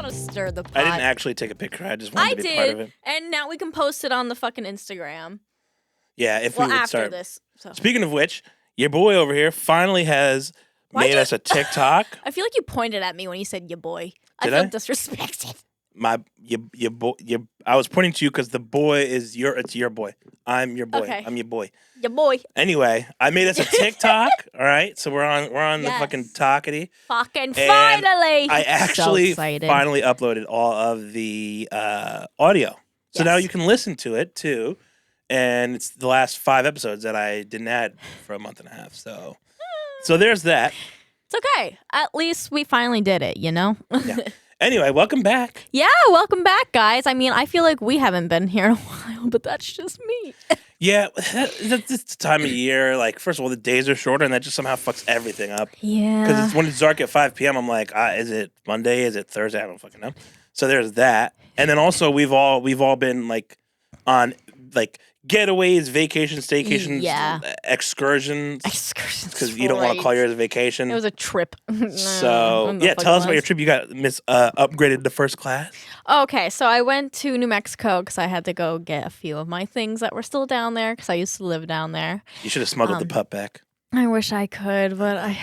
want to stir the pot. I didn't actually take a picture. I just wanted to be part of it. And now we can post it on the fucking Instagram. Yeah, if we would after start. this. So. Speaking of which, your boy over here finally has made us a TikTok. I feel like you pointed at me when you said your boy. I Did feel disrespected. Your boy. I was pointing to you because the boy is it's your boy. I'm your boy. Okay. I'm your boy. Your boy. Anyway, I made us a TikTok. All right, so we're on the Yes. fucking talkity. Fucking finally. I actually excited. finally uploaded all of the audio, so now Yes. you can listen to it too. And it's the last 5 episodes that I didn't add for a month and a half. So there's that. It's okay. At least we finally did it, you know? Yeah. Anyway, welcome back. Yeah, welcome back, guys. I mean, I feel like we haven't been here in a while, but that's just me. Yeah, that's the time of year. Like, first of all, the days are shorter, and that just somehow fucks everything up. Yeah. Because it's when it's dark at 5 p.m., I'm like, is it Monday? Is it Thursday? I don't fucking know. So there's that. And then also, we've all been, like, on, like, getaways, vacations, staycations, excursions. Excursions. Because you don't want to call yours a vacation. It was a trip. So, yeah, tell us about your trip. You got upgraded to first class. Okay, so I went to New Mexico because I had to go get a few of my things that were still down there because I used to live down there. You should have smuggled the pup back. I wish I could, but I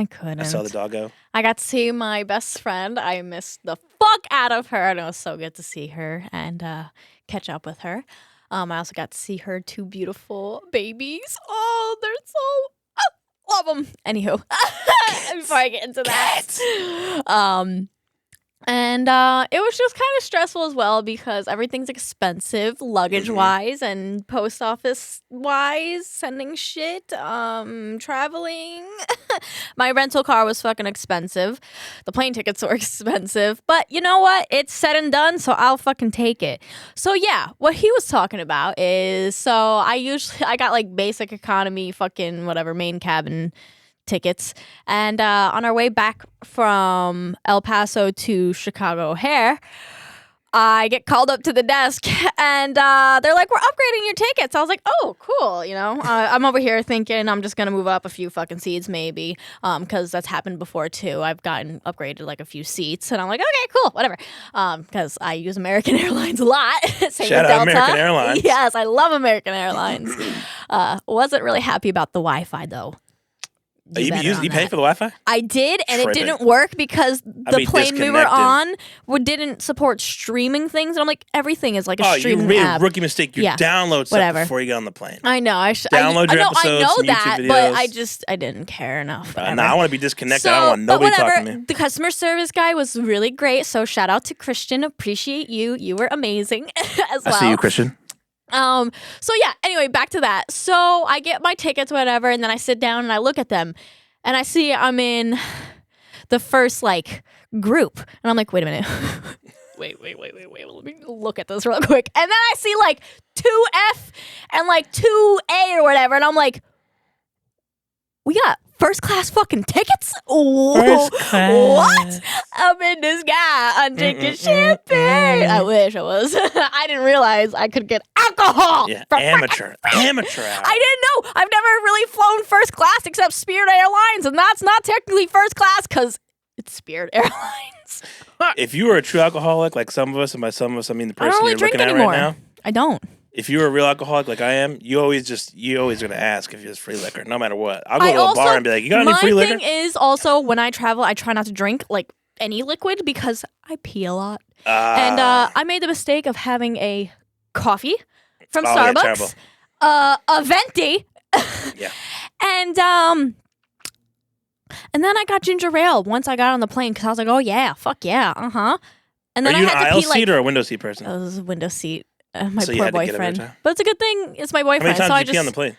couldn't. I saw the doggo. I got to see my best friend. I missed the fuck out of her, and it was so good to see her and catch up with her. I also got to see her 2 beautiful babies. Oh, they're so love them. Anywho, before I get into that, and it was just kind of stressful as well because everything's expensive, luggage-wise and post office-wise, sending shit, traveling. My rental car was fucking expensive. The plane tickets were expensive. But you know what? It's said and done, so I'll fucking take it. So yeah, what he was talking about is, so I got like basic economy, fucking whatever, main cabin tickets, and on our way back from El Paso to Chicago O'Hare, I get called up to the desk and they're like, we're upgrading your tickets. I was like, oh, cool. You know, I'm over here thinking I'm just going to move up a few fucking seats maybe because that's happened before too. I've gotten upgraded like a few seats and I'm like, okay, cool, whatever. Because I use American Airlines a lot. Same Shout with out Delta. American Airlines. Yes, I love American Airlines. Wasn't really happy about the Wi-Fi though. You pay for the Wi-Fi? I did, and Tripping. It didn't work because the plane we were on didn't support streaming things. And I'm like, everything is like a streaming you made app. a rookie mistake. You download stuff before you get on the plane. I know. Download your episodes, I know some that, YouTube but videos. I didn't care enough. I want to be disconnected. I don't want nobody talking to me. The customer service guy was really great. So shout out to Christian. Appreciate you. You were amazing as well. I see you, Christian. So yeah, anyway, back to that. So I get my tickets, whatever, and then I sit down and I look at them and I see I'm in the first like group. And I'm like, wait a minute. Wait. Let me look at this real quick. And then I see like 2F and like 2A or whatever. And I'm like, we got first class fucking tickets? First class. What? I'm in this guy on drinking champagne. I wish I was. I didn't realize I could get alcohol. Yeah, from amateur. I Hour. didn't know. I've never really flown first class except Spirit Airlines, and that's not technically first class because it's Spirit Airlines. If you were a true alcoholic, like some of us, and by some of us I mean the person you're looking at right now. I don't. If you were a real alcoholic like I am, you always gonna ask if there's free liquor, no matter what. I'll go to a bar and be like, "You got any free liquor?" My thing is also when I travel, I try not to drink like any liquid because I pee a lot. And I made the mistake of having a coffee from Starbucks, a venti, yeah, and then I got ginger ale once I got on the plane because I was like, "Oh yeah, fuck yeah, And then Are you I had an to aisle pee seat like or a window seat person? it was a window seat. My So you poor had to get up every boyfriend, time? but it's a good thing. It's my boyfriend. How many times so did you pee on the plane?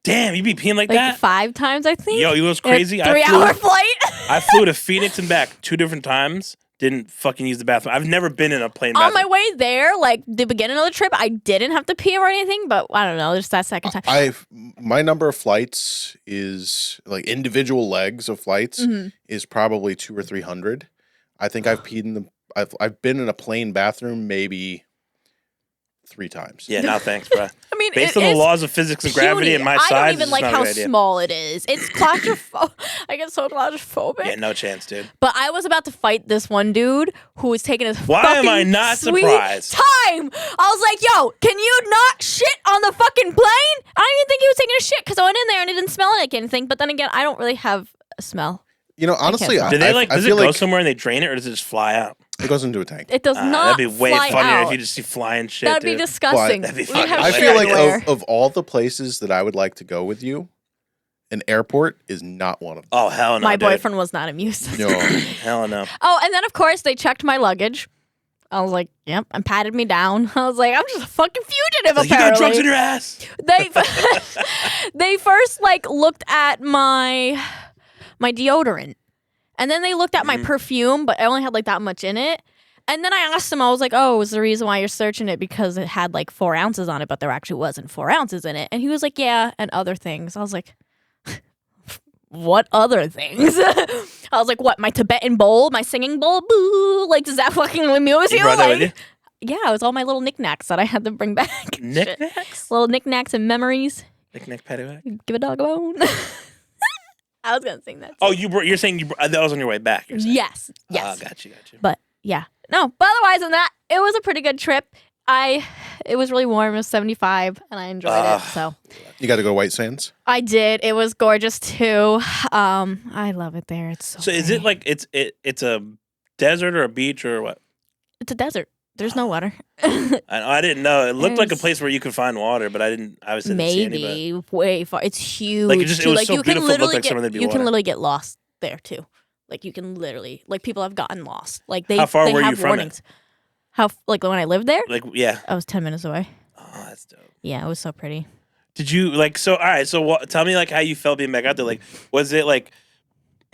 Damn, you be peeing like that? 5 times, I think. Yo, you was crazy. A 3-hour flight. I flew to Phoenix and back 2 different times. Didn't fucking use the bathroom. I've never been in a plane bathroom. On my way there, like the beginning of the trip, I didn't have to pee or anything, but I don't know, just that second time. My number of flights is like individual legs of flights is probably 200 or 300. I think I've peed in I've been in a plane bathroom maybe 3 times. Yeah, no thanks, bro. I mean, Based it on the is laws of physics and gravity puny. and my I size, don't even it's like not a how good idea. small it is. It's claustrophobic. I get so claustrophobic. Yeah, no chance, dude. But I was about to fight this one dude who was taking his Why am I fucking not sweet surprised? time. I was like, yo, can you not shit on the fucking plane? I didn't even think he was taking a shit because I went in there and it didn't smell like anything. But then again, I don't really have a smell. You know, honestly, can't I, Do they like? I Does it feel go like somewhere and they drain it, or does it just fly out? it goes into a tank. It does not That'd be way fly funnier out. if you just see flying shit. That'd be dude. disgusting. That'd be We'd fucking have I shit feel like everywhere. of all the places that I would like to go with you, an airport is not one of them. Oh hell no, My dude. boyfriend was not amused. No. Hell no. Oh, and then of course they checked my luggage. I was like, yep, and patted me down. I was like, I'm just a fucking fugitive. Like, you got apparently, drugs in your ass. they first like looked at my deodorant, and then they looked at my perfume, but I only had like that much in it. And then I asked him, I was like, oh, was the reason why you're searching it because it had like 4 ounces on it, but there actually wasn't 4 ounces in it? And he was like, yeah, and other things. I was like, what other things? I was like, what, my Tibetan bowl, my singing bowl? Boo! Like, does that fucking amuse You you? brought that Like, with yeah, it was all my little knickknacks that I had to bring back. you? Knickknacks. Little knickknacks and memories. Knick-knack, paddywhack. Give a dog a bone. I was gonna sing that. Too. Oh, you're saying that was on your way back. You're saying. Yes, yes. Oh, got you. But yeah, no. But otherwise than that, it was a pretty good trip. It was really warm. It was 75, and I enjoyed it. So You got to go to White Sands? I did. It was gorgeous too. I love it there. It's so. So is it like it's a desert or a beach or what? It's a desert. There's no water. I didn't know. It looked like a There's- place where you could find water, but I didn't. I didn't see any. Maybe way far. It's huge. Like, it just- it too. was Like so you can beautiful, it looked literally like somewhere there'd be you can water. literally get lost there too. Like you can literally like people have gotten lost. Like they How far they were you have from it? warnings. How like when I lived there, Like yeah. I was 10 minutes away. Oh, that's dope. Yeah, it was so pretty. Did you like so? All right. So tell me like how you felt being back out there. Like, was it like?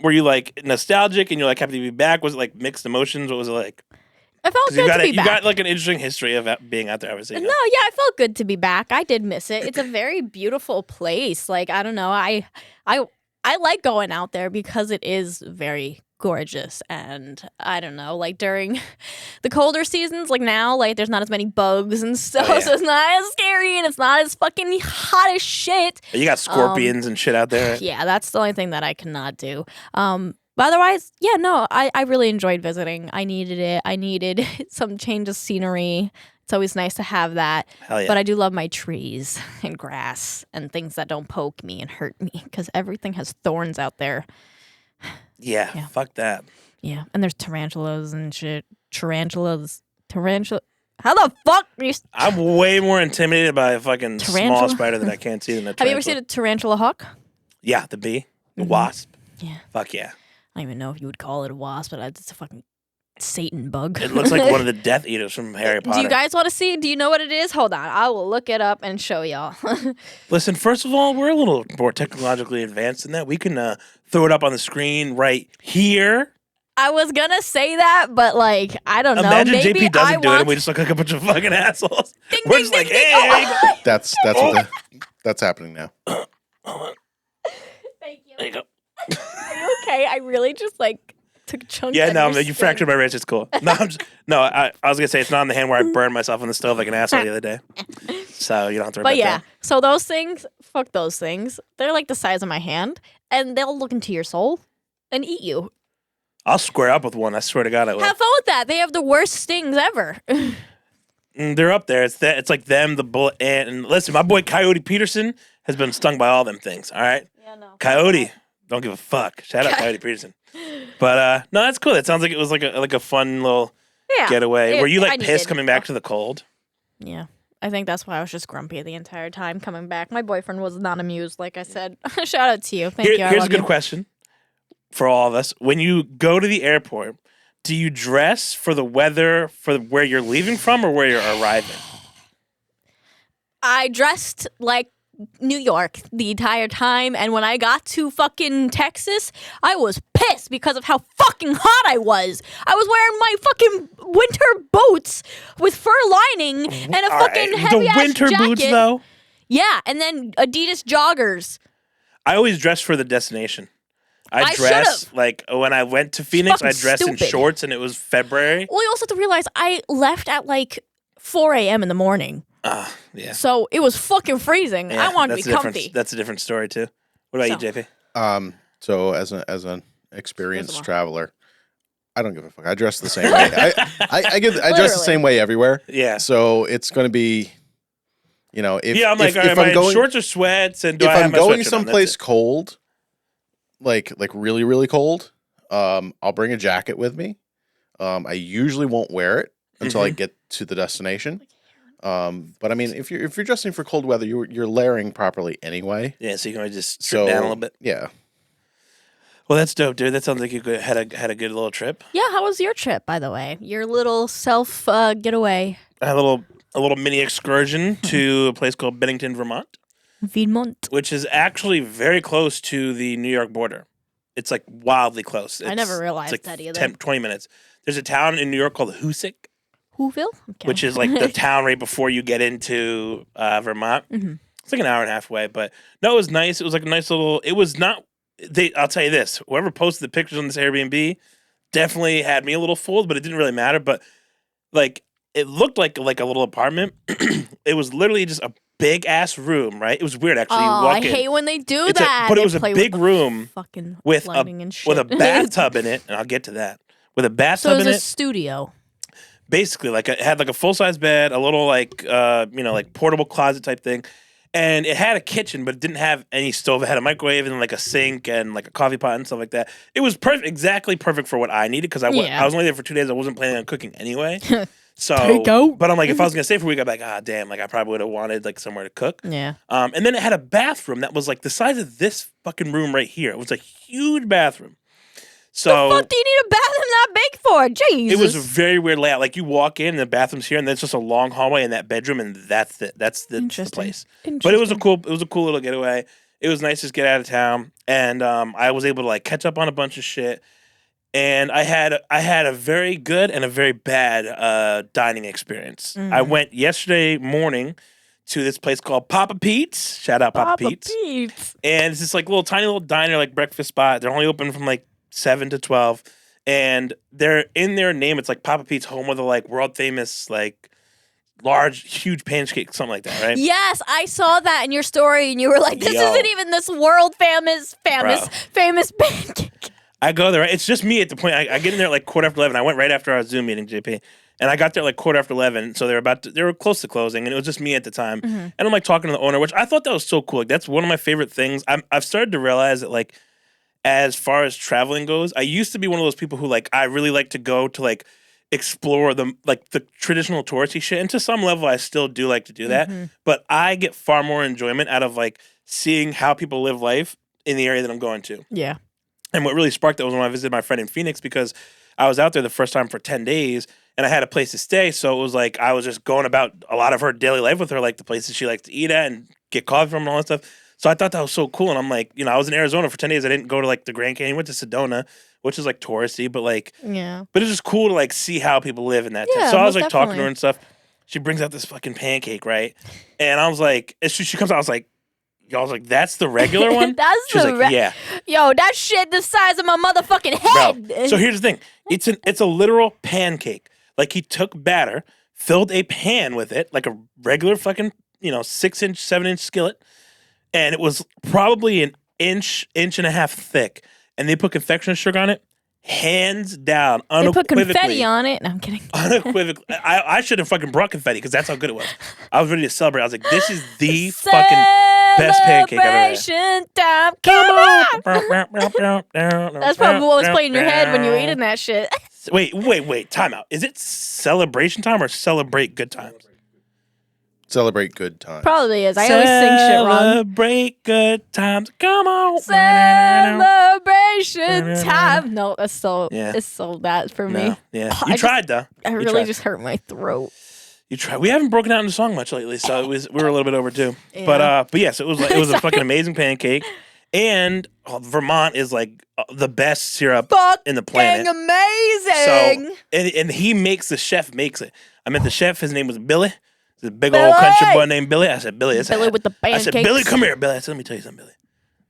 Were you like nostalgic and you're like happy to be back? Was it like mixed emotions? What was it like? I felt 'Cause good to be you back. got like an interesting history of being out there. Obviously. No, yeah, I felt good to be back. I did miss it. It's a very beautiful place. Like I don't know, I like going out there because it is very gorgeous. And I don't know, like during the colder seasons, like now, like there's not as many bugs and stuff, Oh, yeah. so it's not as scary and it's not as fucking hot as shit. You got scorpions and shit out there. Yeah, that's the only thing that I cannot do. But otherwise, yeah, no, I really enjoyed visiting. I needed it. I needed some change of scenery. It's always nice to have that. Hell yeah. But I do love my trees and grass and things that don't poke me and hurt me because everything has thorns out there. yeah. Yeah. Fuck that. Yeah, and there's tarantulas and shit. Tarantula. How the fuck? I'm way more intimidated by a fucking small Tarantula? spider that I can't see than a Have you ever tarantula. seen a tarantula hawk? Yeah, the bee, the Mhm. wasp. Yeah. Fuck yeah. I don't even know if you would call it a wasp, but it's a fucking Satan bug. It looks like one of the Death Eaters from Harry Potter. Do you guys want to see? Do you know what it is? Hold on. I will look it up and show y'all. Listen, first of all, we're a little more technologically advanced than that. We can throw it up on the screen right here. I was going to say that, but like, I don't know. Imagine Maybe JP doesn't I do it want... and we just look like a bunch of fucking assholes. Ding, We're ding, just like, ding, ding. hey, Oh, That's that's happening now. thank you. there you go. Are you okay? I really just like took a chunk Yeah, out of no, your man, you skin. fractured my wrist. It's cool. No, I was gonna say it's not on the hand where I burned myself on the stove like an asshole the other day. So you don't have to worry But about yeah, that. so those things, fuck those things. They're like the size of my hand, and they'll look into your soul and eat you. I'll square up with one. I swear to God, I will. Have fun with that. They have the worst stings ever. They're up there. It's like them, the bullet ant, and listen, my boy Coyote Peterson has been stung by all them things. All right, Yeah, no. Coyote, don't give a fuck. Shout out Coyote Peterson. But no, that's cool. It sounds like it was like a fun little Yeah. getaway. Were you I like pissed needed- coming back to the cold? Yeah. I think that's why I was just grumpy the entire time coming back. My boyfriend was not amused, like I said. Shout out to you. Thank you. I Here's love a good you. question for all of us. When you go to the airport, do you dress for the weather for where you're leaving from or where you're arriving? I dressed like New York the entire time, and when I got to fucking Texas, I was pissed because of how fucking hot I was. I was wearing my fucking winter boots with fur lining and a All fucking right, heavy the ass winter jacket. boots though. Yeah, and then Adidas joggers. I always dress for the destination. I I dress should've. like when I went to Phoenix, I fucking dressed in stupid. shorts and it was February. Well, you also have to realize I left at like 4 a.m. in the morning. Yeah. So it was fucking freezing. Yeah, I wanted to that's be a different- comfy. That's a different story too. What about you, JP? So as an experienced Charisma. traveler, I don't give a fuck. I dress the same way. I dress the Literally. same way everywhere. Yeah. So it's going to be, if I'm like, if, all right, if am I I'm in going shorts or sweats, and do if I have I'm my going sweatshirt on? someplace That's it. cold, like really really cold, I'll bring a jacket with me. I usually won't wear it until I get to the destination. But I mean, if you're dressing for cold weather, you're layering properly anyway. Yeah, so you can always just strip down a little bit. Yeah. Well, that's dope, dude. That sounds like you had a good little trip. Yeah, how was your trip, by the way? Your little self getaway. I had a little mini excursion to a place called Bennington, Vermont, Piedmont. which is actually very close to the New York border. It's like wildly close. I never It's realized like that either. 20 minutes. There's a town in New York called Hoosick, Whoville? Okay. which is like the town right before you get into Vermont. Mhm. It's like an hour and a half away, but no, it was nice. It was like a nice little. It was not. I'll tell you this: whoever posted the pictures on this Airbnb definitely had me a little fooled, but it didn't really matter. But like, it looked like a little apartment. It was literally just a big ass room, right? It was weird actually. You Oh, walk I in, hate when they do It's that. but They it was a play with big the room fucking with lighting and shit. with a bathtub in it, and I'll get to that. With a So bathtub it was in a it, studio. basically like it had like a full size bed, a little like like portable closet type thing, and it had a kitchen, but it didn't have any stove. It had a microwave and like a sink and like a coffee pot and stuff like that. It was exactly perfect for what I needed because Yeah. I was only there for 2 days. I wasn't planning on cooking anyway. So, Takeout. but I'm like, if I was gonna stay for a week, I'd be like, damn, like I probably would have wanted like somewhere to cook. Yeah. And then it had a bathroom that was like the size of this fucking room right here. It was a huge bathroom. So The fuck do you need a bathroom that big for? Jesus. it was a very weird layout. Like you walk in, and the bathroom's here, and then it's just a long hallway in that bedroom, and that's it. That's the Interesting. place. But it was a cool little getaway. It was nice to just get out of town, and I was able to like catch up on a bunch of shit. And I had a very good and a very bad dining experience. I went yesterday morning to this place called Papa Pete's. Shout out Papa Pete's. And it's this like tiny little diner, like breakfast spot. They're only open from like 7 to 12. And they're in their name, it's like Papa Pete's, home of the like world famous, like large, huge pancake, something like that, right? Yes, I saw that in your story, and you were like, "This Yo. isn't even this world famous pancake." I go there, right? It's just me at the point. I get in there at like 11:15. I went right after our Zoom meeting, JP. And I got there like 11:15. So they were close to closing, and it was just me at the time. And I'm like talking to the owner, which I thought that was so cool. Like that's one of my favorite things. I've started to realize that like, as far as traveling goes, I used to be one of those people who like I really like to go to like explore the traditional touristy shit, and to some level I still do like to do that. But I get far more enjoyment out of like seeing how people live life in the area that I'm going to. Yeah. And what really sparked that was when I visited my friend in Phoenix, because I was out there the first time for 10 days and I had a place to stay. So it was like I was just going about a lot of her daily life with her, like the places she likes to eat at and get coffee from and all that stuff. So I thought that was so cool. And I'm like, I was in Arizona for 10 days. I didn't go to like the Grand Canyon. Went to Sedona, which is like touristy, but it's just cool to like see how people live in that. Yeah, So I was most like talking to definitely. her and stuff. She brings out this fucking pancake, right? And I was like, as she comes out, I was like, that's the regular one? That's She was the like, yeah. Yo, that shit the size of my motherfucking head. Bro, so here's the thing. It's a literal pancake. Like he took batter, filled a pan with it, like a regular fucking, 6-inch, 7-inch skillet, and it was probably an inch and a half thick. And they put confectioner sugar on it. Hands down, They unequivocally. put confetti on it. No, I'm kidding. Unequivocally. I should have fucking brought confetti because that's how good it was. I was ready to celebrate. I was like, this is the fucking best pancake I've ever had. Celebration time. Come on. That's That's probably what was playing in your head when you were eating that shit. Wait. Time out. Is it celebration time or celebrate good times? Celebrate good times. Probably is. I always sing shit wrong. Celebrate good times. Come on. Celebration time. No, it's so bad for me. No, yeah. I You just- tried though. I You really tried. just hurt my throat. You tried. We haven't broken out into song much lately, so we were a little bit overdue. Yeah. But yes, it was a fucking amazing pancake, and Vermont is like the best syrup in the planet. Amazing. So and the chef makes it. I met the chef. His name was Billy. This big old country boy named Billy. I said, Billy. Billy with the I said, pancakes. Billy, come here, Billy. I said, let me tell you something, Billy.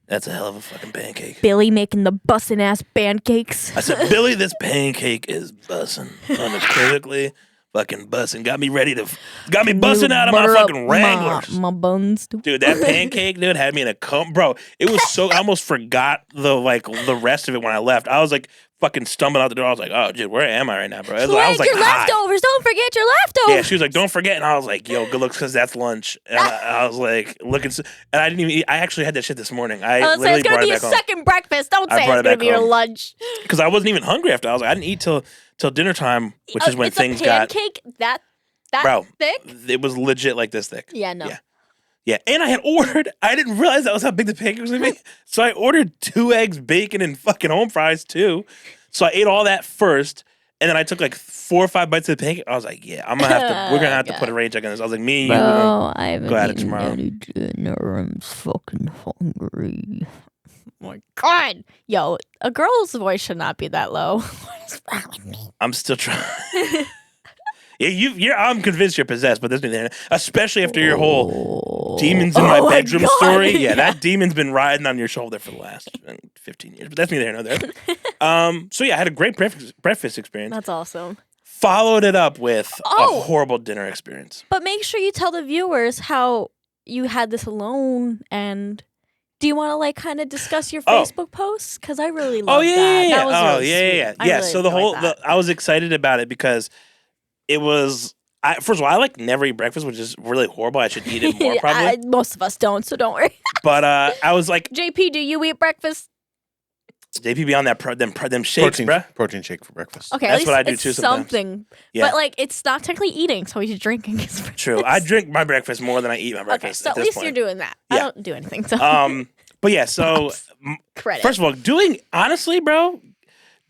That's a hell of a fucking pancake. Billy making the bussin' ass pancakes. I said, Billy, this pancake is bussin'. Unequivocally fucking busting. Got me busting out of my fucking Wranglers. My buns. Dude, that pancake, dude, had me in a coma. Bro, it was so, I almost forgot the rest of it when I left. I was like fucking stumbling out the door. I was like, oh, dude, where am I right now, bro? I was like, your leftovers. Don't forget your leftovers. Yeah, she was like, don't forget. And I was like, yo, good looks because that's lunch. And I was like, looking, and I didn't even eat. I actually had that shit this morning. I literally it's going to be your second breakfast. Don't say it's going to be your lunch. Because I wasn't even hungry after. I was like, I didn't eat till dinner time, which is when things got. Pancake that thick? It was legit like this thick. Yeah, no. Yeah, and I didn't realize that was how big the pancake was going to be. So I ordered 2 eggs, bacon, and fucking home fries too. So I ate all that first, and then I took like 4 or 5 bites of the pancake. I was like, yeah, we're going to have to put a rage check on this. I was like, me and you, I haven't go at it eaten tomorrow. any dinner. I'm fucking hungry. Oh my God. Yo, a girl's voice should not be that low. What is wrong with me? I'm still trying. Yeah, I'm convinced you're possessed, but that's neither here. Especially after your whole demons in my bedroom story. Yeah, that demon's been riding on your shoulder for the last 15 years, but that's neither here nor there. So yeah, I had a great breakfast experience. That's awesome. Followed it up with a horrible dinner experience. But make sure you tell the viewers how you had this alone, and do you want to like kind of discuss your Facebook posts? Because I really love that. That was really sweet. Yeah. So I was excited about it because it was. First of all, I like never eat breakfast, which is really horrible. I should eat it more probably. Most of us don't, so don't worry. But I was like, JP, do you eat breakfast? JP be on that them shakes, bruh. Protein shake for breakfast. Okay, that's at least what I do it's too sometimes. Something. Yeah. But like, it's not technically eating, so he's drinking his breakfast. True. I drink my breakfast more than I eat my breakfast. Okay, so at least you're doing that. I don't do anything. So. But yeah, so Credit. First of all, honestly, bro,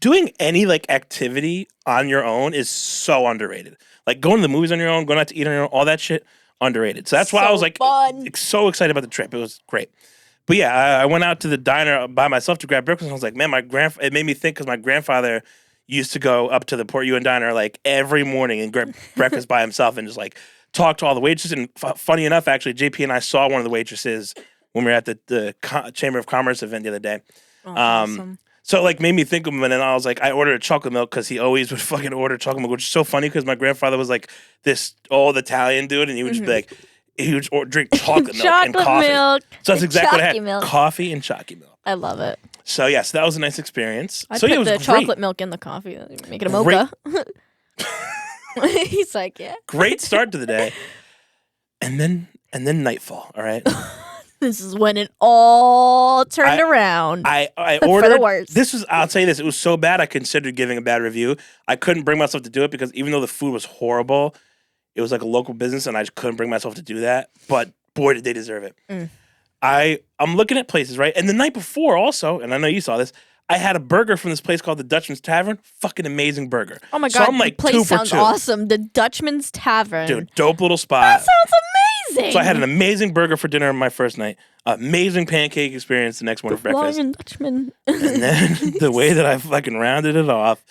doing any like activity on your own is so underrated. Like going to the movies on your own, going out to eat on your own, all that shit, underrated. So that's why I was like so excited about the trip. It was great. But yeah, I went out to the diner by myself to grab breakfast. And I was like, man, it made me think because my grandfather used to go up to the Port Ewan diner like every morning and grab breakfast by himself and just like talk to all the waitresses. And funny enough, actually, JP and I saw one of the waitresses when we were at the Chamber of Commerce event the other day. Awesome. So, like, made me think of him, and then I was like, I ordered a chocolate milk because he always would fucking order chocolate milk, which is so funny because my grandfather was like this old Italian dude, and he would just be like, he would drink chocolate milk and coffee. Milk. So that's exactly what I had, milk. coffee and chocolate milk. I love it. So, yes, that was a nice experience. I so, put yeah, it was the great. chocolate milk in the coffee, make it a mocha. He's like, yeah. Great start to the day. And then nightfall, all right? This is when it all turned around. I ordered. For the worst. I'll tell you this. It was so bad I considered giving a bad review. I couldn't bring myself to do it because even though the food was horrible, it was like a local business and I just couldn't bring myself to do that. But boy, did they deserve it. I'm looking at places, right? And the night before also, and I know you saw this, I had a burger from this place called the Dutchman's Tavern. Fucking amazing burger. Oh my so God, I'm like, the place 2 for sounds 2. awesome. The Dutchman's Tavern. Dude, dope little spot. That sounds amazing. So I had an amazing burger for dinner on my first night. Amazing pancake experience the next morning for breakfast. Lion Dutchman. And then the way that I fucking rounded it off,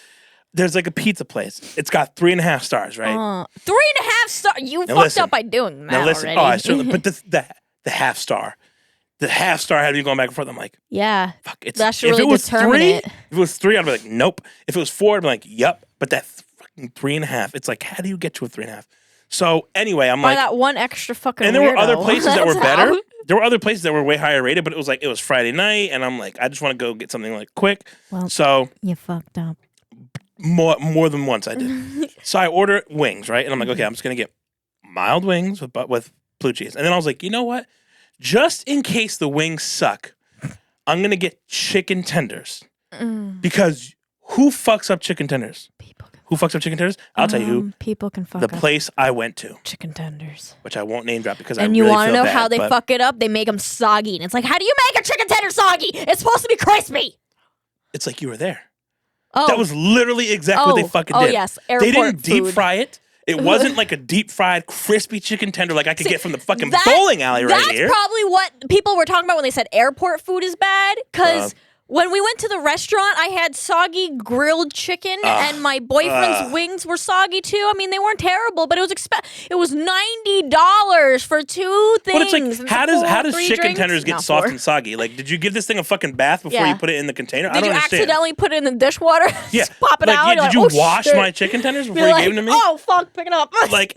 there's like a pizza place. It's got 3.5 stars, right? 3.5 stars. You fucked up by doing that now listen, already. I certainly, but the half star. The half star had me going back and forth. I'm like, yeah. Fuck, it's, that should if really it was determine 3, it. If it was 3, I'd be like, nope. If it was 4, I'd be like, yep. But that fucking 3.5, it's like, how do you get to a 3.5? So anyway, I'm By like, that one extra fucking. and there were weirdo. other places that were That's better. how- There were other places that were way higher rated, but it was Friday night, and I'm like, I just want to go get something like quick. Well, so you fucked up. more than once I did. So I order wings, right? And I'm like, okay, I'm just gonna get mild wings with blue cheese. And then I was like, you know what? Just in case the wings suck, I'm gonna get chicken tenders because who fucks up chicken tenders? People can. Who fucks up chicken tenders? I'll tell you who. People can fuck The up place I went to, chicken tenders. which I won't name drop because And I you really want to feel know bad, how they but fuck it up? They make them soggy. And it's like, how do you make a chicken tender soggy? It's supposed to be crispy. It's like you were there. Oh, That was literally exactly what they fucking did. Oh, yes. Airport They didn't deep food. fry it. It wasn't like a deep fried crispy chicken tender like I could get from the fucking that- bowling alley right That's here. probably what people were talking about when they said airport food is bad. Because When we went to the restaurant, I had soggy grilled chicken, and my boyfriend's wings were soggy too. I mean, they weren't terrible, but it was It was $90 for 2 things. But it's like, how does 3 chicken drinks? tenders get Not soft 4. and soggy? Like, did you give this thing a fucking bath before Yeah. you put it in the container? I Did don't you understand. accidentally put it in the dishwater? Yeah, Just pop it like, out. yeah, You're did you like, oh, wash shit. my chicken tenders before You're you like, gave them to me? oh fuck, pick it up. Like,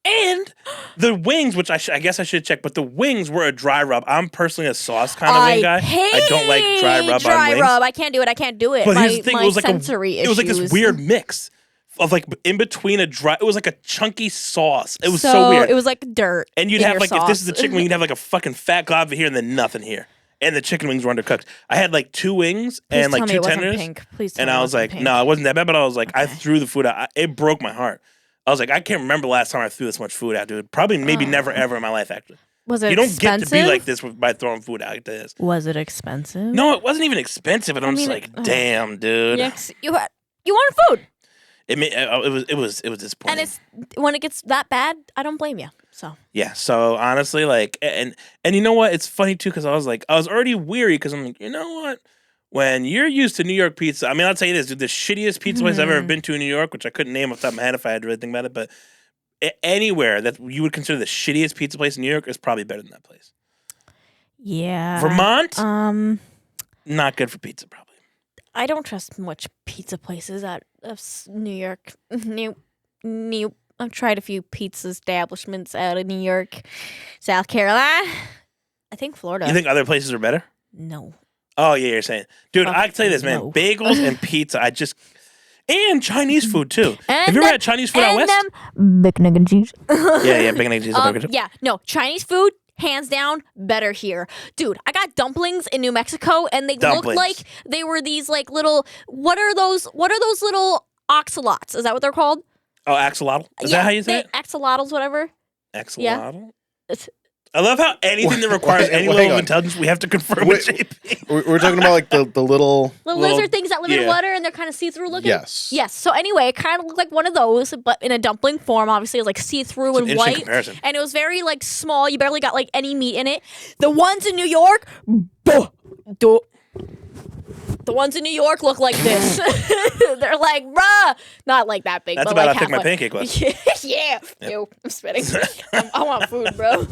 and the wings, which I guess I should check, but the wings were a dry rub. I'm personally a sauce kind of wing guy. I don't like dry rub on wings. I can't do it. I can't do it. But my here's the thing, my it was like sensory it was like this issues. weird mix of like in between a dry. It was like a chunky sauce. It was so weird. It was like dirt. And you'd in have your like sauce. if this is a chicken wing, you'd have like a fucking fat glob here and then nothing here. And the chicken wings were undercooked. I had like 2 wings Please and like tell me 2 it wasn't tenders. pink. Please tell And me I it was wasn't like, pink. no, it wasn't that bad. But I was like, I Okay. threw the food out. It broke my heart. I was like, I can't remember the last time I threw this much food out, dude. Probably maybe never ever in my life actually. Was it You don't expensive? get to be like this by throwing food out like this. Was it expensive? No, it wasn't even expensive, and I'm just mean, like, damn, dude. You want food, It was disappointing. and it's when it gets that bad, I don't blame you. So Yeah. So honestly, like, and you know what? It's funny too because I was already weary because I'm like, you know what? When you're used to New York pizza, I mean, I'll tell you this, dude, the shittiest pizza place I've ever been to in New York, which I couldn't name off the top of my head if I had to really think about it, but anywhere that you would consider the shittiest pizza place in New York is probably better than that place. yeah, Vermont, not good for pizza, probably. I don't trust much pizza places out of New York. New. I've tried a few pizza establishments out of New York, South Carolina. I think Florida. You think other places are better? No. Oh yeah, you're saying, dude. Fuck I can tell you this, man. no. Bagels and pizza. And Chinese food too. And Have you ever them- had Chinese food out and west? them bacon, egg, and cheese. Yeah, bacon, egg, cheese, and burger. Yeah, no, Chinese food, hands down, better here. Dude, I got dumplings in New Mexico and they looked Dumplings. like they were these like little what are those little oxalots? Is that what they're called? Oh, axolotl. Is that how you say it? Axolotls, whatever. Axolotl. It's- I love how anything that requires Wait, any hang level of on. intelligence, we have to confirm with JP. We're talking about like the little. Little Little- lizard things that live in yeah. water and they're kind of see-through looking. Yes. Yes. So anyway, it kind of looked like one of those, but in a dumpling form. Obviously, it was like see-through It's an and interesting white, comparison. and it was very like small. You barely got like any meat in it. The ones in New York, the ones in New York look like this. They're like, bruh, not like that big. That's but about like how thick half my one. pancake was. Yeah. Ew, I'm spitting. I want food, bro.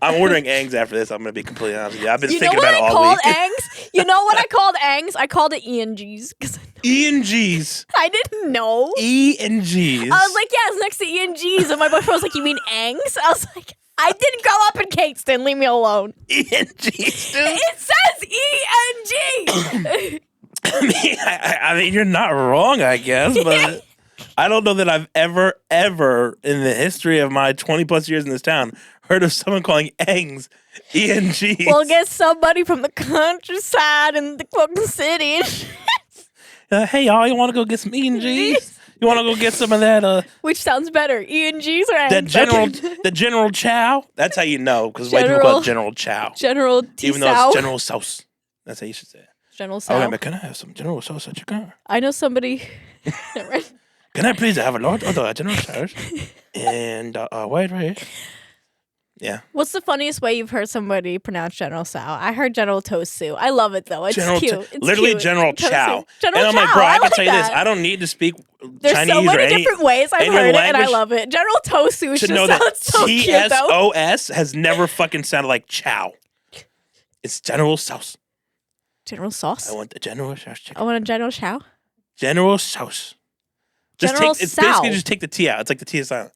I'm ordering eggs after this. I'm going to be completely honest with you. I've been You know thinking what about I it all called week. eggs? You know what I called eggs? I called it E&Gs because E&G's. I didn't know. E&G's. I was like, yeah, it's next to E&G's. And my boyfriend was like, you mean Angs? I was like, I didn't grow up in Cateston. Leave me alone. E&G's, dude. It says E-N-G. I mean, you're not wrong, I guess, but I don't know that I've ever in the history of my 20 plus years in this town heard of someone calling eggs E&G's. We'll get somebody from the countryside in the fucking city. Hey, y'all, you want to go get some E&G's? You want to go get some of that Which sounds better, E&G's or Angs? that General Chow? That's how you know, because white people call it General Chow. General Even though T-Sow. it's General Sauce. That's how you should say it. General Oh, Sow. wait, but can I have some General Sauce at your car? I know somebody. Can I please have a lot of the General Sauce? And white rice. Yeah. What's the funniest way you've heard somebody pronounce General Sow? I heard General Tosu. I love it though. It's General cute. Chow. It's Literally cute. General Tosu. Chow. General And I'm like, Chow. bro, I can like tell you this. that. I don't need to speak There's Chinese so many or any different ways I've any heard it, and I language love it. General Tosu to just know sounds that so cute though. TSOS has never fucking sounded like Chow. It's General Sauce. General Sauce. I want the General Sauce chicken. I want a General Chow. General Sauce. General it's Sow. basically just take the T out. It's like the T is silent.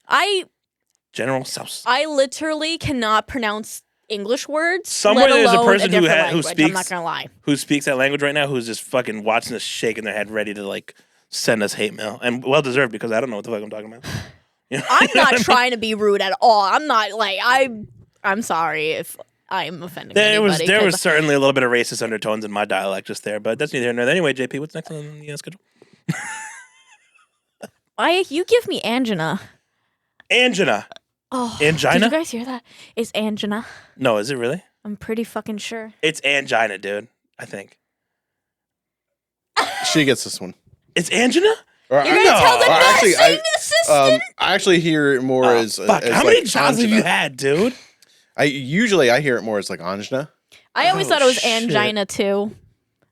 General Sauce. I literally cannot pronounce English words. Somewhere let there's a alone person who different who language. speaks- I'm not gonna lie. Who speaks that language right now who's just fucking watching us shaking their head ready to like send us hate mail. And well deserved because I don't know what the fuck I'm talking about. You know? I'm not trying to be rude at all. I'm not like I'm sorry if I'm offending anybody. There 'cause was certainly a little bit of racist undertones in my dialect just there, but that's neither here nor there. Anyway, JP, what's next on the schedule? you give me angina. Angina. Oh, Angina? Did you guys hear that? It's angina. No, is it really? I'm pretty fucking sure. It's angina, dude. I think. She gets this one. It's angina? Or, You're gonna tell the or actually, nursing assistant? I actually hear it more as Fuck, as how like many jobs have angina. you had, dude? I hear it more as like angina. I always Oh, thought it was shit. angina too.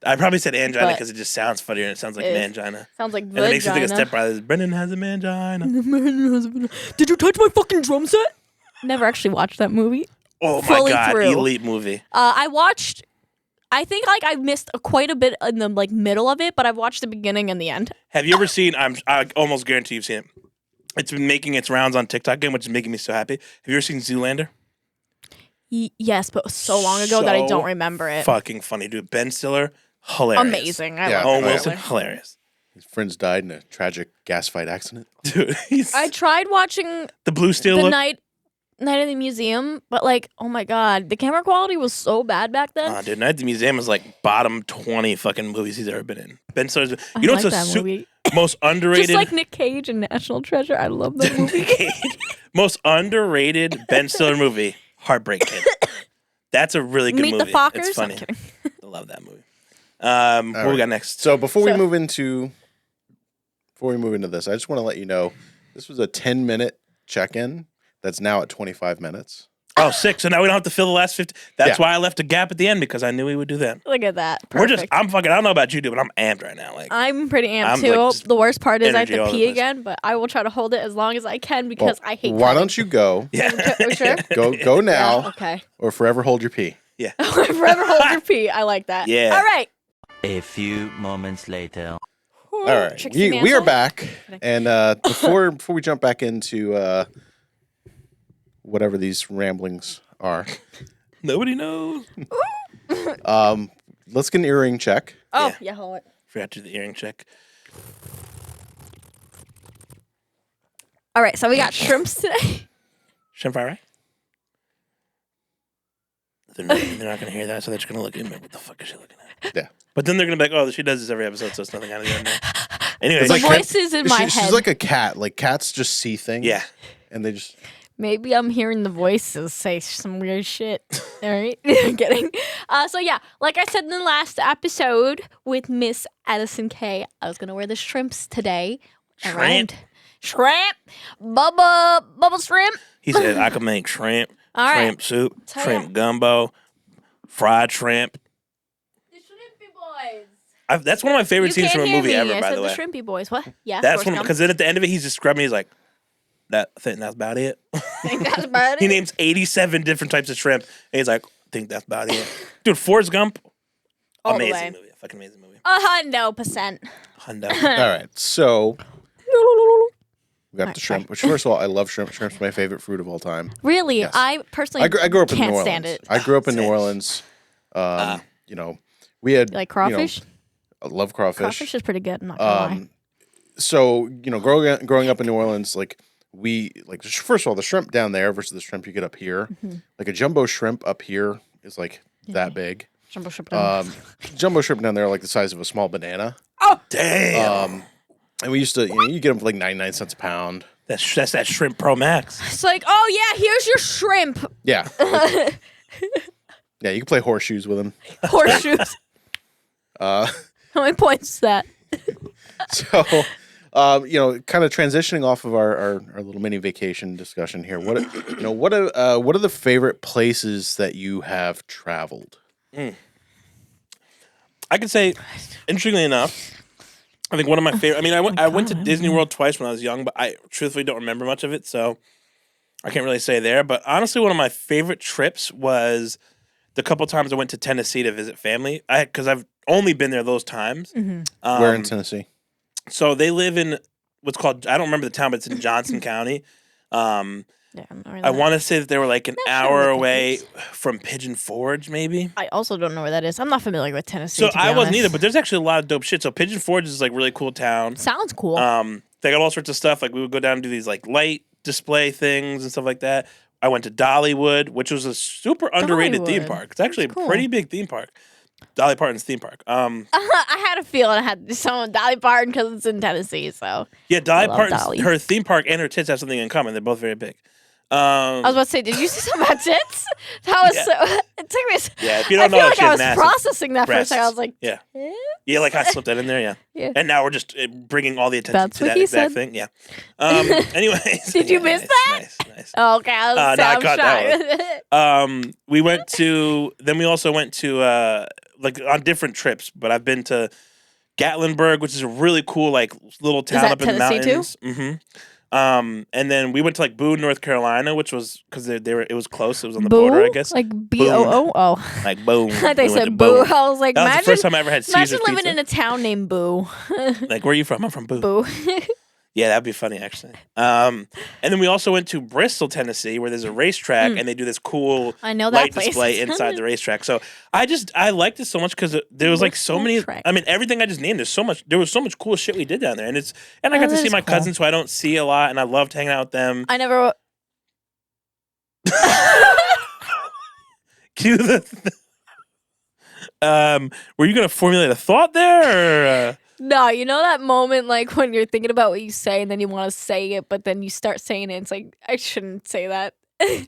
I probably said angina But- because it just sounds funnier and it sounds like It- mangina. Sounds like And it makes you think of vagina. Step Brothers. Brendan has a mangina. Did you touch my fucking drum set? Never actually watched that movie. Oh my Fully god, through. elite movie. I watched. I think like I missed quite a bit in the like middle of it, but I've watched the beginning and the end. Have you ever seen? I almost guarantee you've seen it. It's been making its rounds on TikTok again, which is making me so happy. Have you ever seen Zoolander? Yes, but so long ago that I So don't remember it. Fucking funny, dude. Ben Stiller, hilarious. Amazing. I Yeah. love Owen Ben Wilson, Stiller. hilarious. His friends died in a tragic gas fight accident. Dude, he's I tried watching the Blue Steel the look. night in the museum, but like, oh my god, the camera quality was so bad back then. Dude, Night at the Museum is like bottom 20 fucking movies he's ever been in. Ben Stiller's. I You know like what's that the movie. most underrated? Just like Nick Cage and National Treasure. I love that movie. most underrated Ben Stiller movie, Heartbreak Kid. That's a really good Meet movie. the Fockers. It's funny. I'm kidding. I love that movie. What we right. got next? So before we So- move into this, I just want to let you know this was a 10-minute check-in that's now at 25 minutes. Oh, 6. So now we don't have to fill the last 50. That's Yeah. why I left a gap at the end because I knew we would do that. Look at that. We're Perfect. just. I'm fucking. I don't know about you, dude, but I'm amped right now. Like, I'm pretty amped I'm, too. like, just The worst part is I have energy all to over the pee place. again, but I will try to hold it as long as I can because I hate. Why don't you go? yeah. Sure. Go now, Yeah, okay. or forever hold your pee. Forever hold your pee. I like that. Yeah. All right. A few moments later. All right, Trixie we are Mattel? back, and before we jump back into whatever these ramblings are, Nobody knows. let's get an earring check. Oh yeah, hold it. Forgot to do the earring check. All right, so we got shrimps today. Shrimp fry, right? They're not going to hear that, so they're just going to look at me. What the fuck is she looking at? Yeah. But then they're going to be like, oh, she does this every episode, so it's nothing out of the ordinary. Anyway, It's The like voices in my She's head. like a cat. Like cats just see things. yeah. and they just Maybe I'm hearing the voices say some weird shit. All right, I'm kidding. So yeah, like I said in the last episode with Miss Addison K, I was gonna wear the shrimps today. Shrimp? Around. Shrimp, bubble shrimp. He said, I could make shrimp, All right. shrimp soup, Tell shrimp ya. gumbo, fried shrimp. The shrimpy boys. That's one of my favorite You scenes can't from a hear movie me. ever, I by said the way. shrimpy boys. What? Yeah. That's one one because then at the end of it, he's just scrubbing. He's like, I think that's about it. That's about He it. names 87 different types of shrimp, and he's like, I think that's about it. Dude, Forrest Gump, All the amazing way. movie, fucking amazing movie. 100%. Hundo. all right. So we got the shrimp. Which first of all, I love shrimp. Shrimp's my favorite fruit of all time. Really, Yes. I personally I grew up in New can't Orleans. stand it. I grew up in New Same. Orleans. You know, we had You like crawfish? You know, I love crawfish. Crawfish is pretty good. I'm not gonna lie. So you know, growing up in New Orleans, like we like first of all, the shrimp down there versus the shrimp you get up here. Mm-hmm. Like a jumbo shrimp up here is like that big. Jumbo shrimp. down. Jumbo shrimp down there are like the size of a small banana. Damn. And we used to, you get them for like 99 cents a pound. That's that Shrimp Pro Max. It's like, oh yeah, here's your shrimp. Yeah. Yeah, you can play horseshoes with them. Horseshoes. How many points is that? So, you know, kind of transitioning off of our little mini vacation discussion here. What are the favorite places that you have traveled? I could say, interestingly enough, I think one of my favorite. I mean, I went to Disney World twice when I was young, but I truthfully don't remember much of it, so I can't really say there. But honestly, one of my favorite trips was the couple times I went to Tennessee to visit family. Because I've only been there those times. Where in Tennessee? So they live in what's called, I don't remember the town, but it's in Johnson County. Yeah, I'm not really I that- want to say that they were like an Not sure hour what that away is. from Pigeon Forge, maybe. I also don't know where that is. I'm not familiar with Tennessee. So to be I wasn't honest. either, but there's actually a lot of dope shit. So Pigeon Forge is like really cool town. Sounds cool. They got all sorts of stuff. Like we would go down and do these like light display things and stuff like that. I went to Dollywood, which was a super underrated theme Dollywood. park. It's actually That's cool. a pretty big theme park. Dolly Parton's theme park. I had a feeling I had to do something with Dolly Parton because it's in Tennessee. So Yeah, Dolly love Parton's Dolly. her theme park and her tits have something in common. They're both very big. I was about to say, did you see something about tits? That was Yeah. so. It took me. Yeah, if you I don't know, feel like she I has was massive processing that for a breasts. second. I was like, Yeah. eh? Yeah, like I slipped that in there, yeah. Yeah. And now we're just bringing all the attention That's to what that he exact said. thing. Yeah. Anyways. Did you yeah, miss nice, that? Nice. Oh, okay, I was, No, I I'm caught that shy. we went to, then we also went to, like on different trips, but I've been to Gatlinburg, which is a really cool like little town that up in the Tennessee too? mountains. And then we went to like Boone, North Carolina, which was because they were it was close. It was on the Boo? border, I guess. Like BOO? Oh. Like Boone. I thought We you went said to Boo. Boone. I was like, That was the imagine, first time I ever had imagine Caesar's living pizza. in a town named Boo. Like, where are you from? I'm from Boone. Boo. Yeah, that'd be funny actually. And then we also went to Bristol, Tennessee, where there's a racetrack, and they do this cool I know that light place. display inside the racetrack. So I liked it so much because there was like so Bristol many. track. I mean, everything I just named. There was so much cool shit we did down there, and I got to that see is my cool. cousins who I don't see a lot, and I loved hanging out with them. I never. Cue the. Were you gonna formulate a thought there? Or, No, you know that moment like when you're thinking about what you say and then you want to say it, but then you start saying it. It's like I shouldn't say that.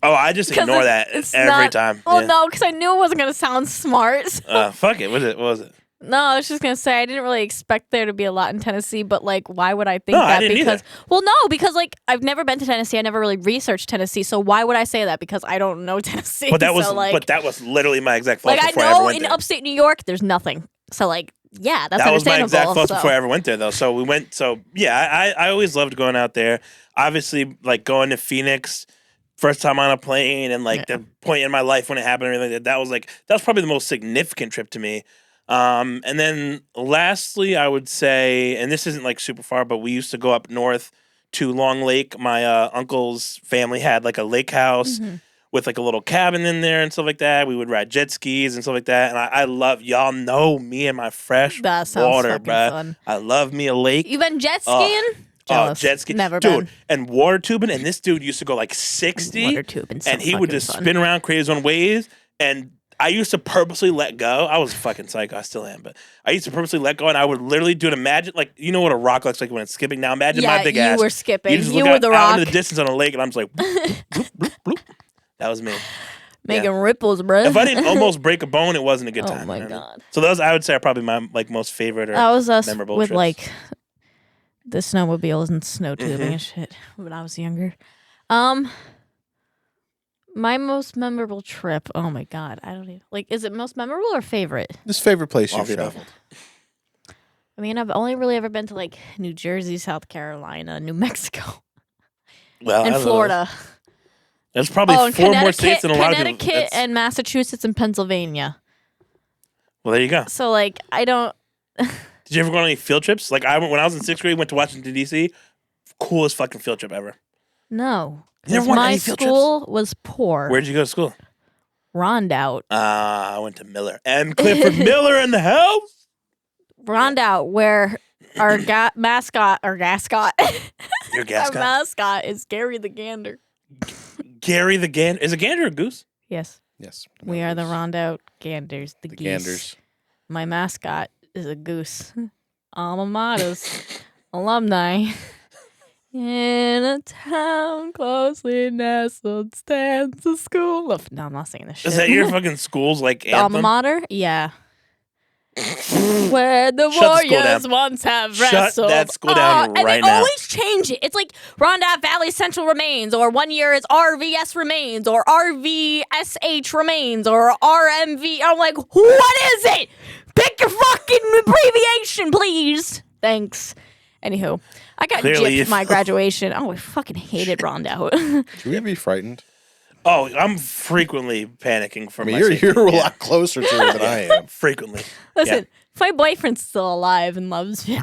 Oh, I just 'Cause ignore that it's every not- time. Well, Yeah. no, because I knew it wasn't gonna sound smart. So- Fuck it. What was it? no, I was just gonna say I didn't really expect there to be a lot in Tennessee, but like, why would I think No, I that? didn't Because either. well, no, because like I've never been to Tennessee. I never really researched Tennessee, so why would I say that? Because I don't know Tennessee. But that was so, like, but that was literally my exact thought like I before I ever know went in there. upstate New York, there's nothing. So like, yeah, that's That was my understandable. exact thoughts so. before I ever went there, though. So we went. So yeah, I always loved going out there. Obviously, like going to Phoenix, first time on a plane, and like the point in my life when it happened, and everything. That was probably the most significant trip to me. And then lastly, I would say, and this isn't like super far, but we used to go up north to Long Lake. My uncle's family had like a lake house. Mm-hmm. With like a little cabin in there and stuff like that. We would ride jet skis and stuff like that. And I love, y'all know me and my fresh That sounds water, fucking bruh. fun. I love me a lake. You been jet Oh, skiing? Jealous. jet ski. Never dude, been. and water tubing. And this dude used to go like 60. Water tubing. And he would just spin around, create his own waves. And I used to purposely let go. I was fucking psycho. I still am. But I used to purposely let go. And I would literally do it. Imagine, like, you know what a rock looks like when it's skipping? Now imagine my big ass. you were skipping. You just You look were out, the out rock. into the distance on a lake. And I'm just like, bloop, bloop, bloop, bloop. That was me. Making ripples, bro. If I didn't almost break a bone, it wasn't a good Oh time. my you know what I mean? God. So those I would say are probably my like most favorite or That was us memorable with trips. like the snowmobiles and snow tubing Mhm. and shit when I was younger. My most memorable trip. Oh my God, I don't even like. Is it most memorable or favorite? This favorite place All you've of the above. traveled. I mean, I've only really ever been to like New Jersey, South Carolina, New Mexico, Well, I and don't know. Florida. There's probably and 4 more states than a lot of people. Connecticut, and Massachusetts, and Pennsylvania. Well, there you go. So like, I don't. Did you ever go on any field trips? Like when I was in 6th grade, went to Washington D.C. Coolest fucking field trip ever. No, You never 'cause went on my any field trips? school was poor. Where'd you go to school? Rondout. I went to Miller. M. Clifford Miller in the house. Rondout, where our mascot or gascot. Your Our gas guy. mascot is Gary the Gander. Gary the Gander. Is a gander a goose? Yes, Yes. we are the Rondout Ganders, the geese. Ganders. My mascot is a goose. Alma mater's alumni. In a town closely nestled stands a school of. No, I'm not saying this shit. Is that your fucking school's like The alma anthem? mater? Yeah. Where the Shut the school warriors down. once have Shut wrestled. that school down and right they now. always change it. It's like Rondout Valley Central remains, or one year it's RVS remains, or RVSH remains, or RMV. I'm like, what is it? Pick your fucking abbreviation, please. Thanks. Anywho, I got Clearly gypped if- my graduation. Oh, I fucking hated Rondout. Should we be frightened? Oh, I'm frequently panicking for I mean, my you're safety. a Yeah. lot closer to it than I am. Frequently. Listen, if my boyfriend's still alive and loves me,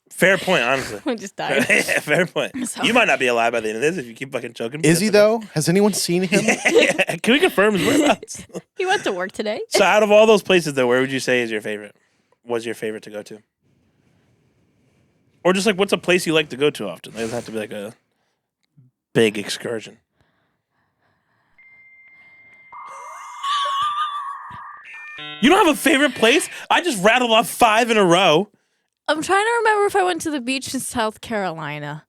Fair point, honestly. I just died. Fair point. So- You might not be alive by the end of this if you keep fucking choking. Is he though? Has anyone seen him? Yeah. Can we confirm his whereabouts? He went to work today. So, out of all those places, though, where would you say is your favorite? Was your favorite to go to? Or just like, what's a place you like to go to often? It doesn't have to be like a big excursion. You don't have a favorite place? I just rattled off 5 in a row. I'm trying to remember if I went to the beach in South Carolina.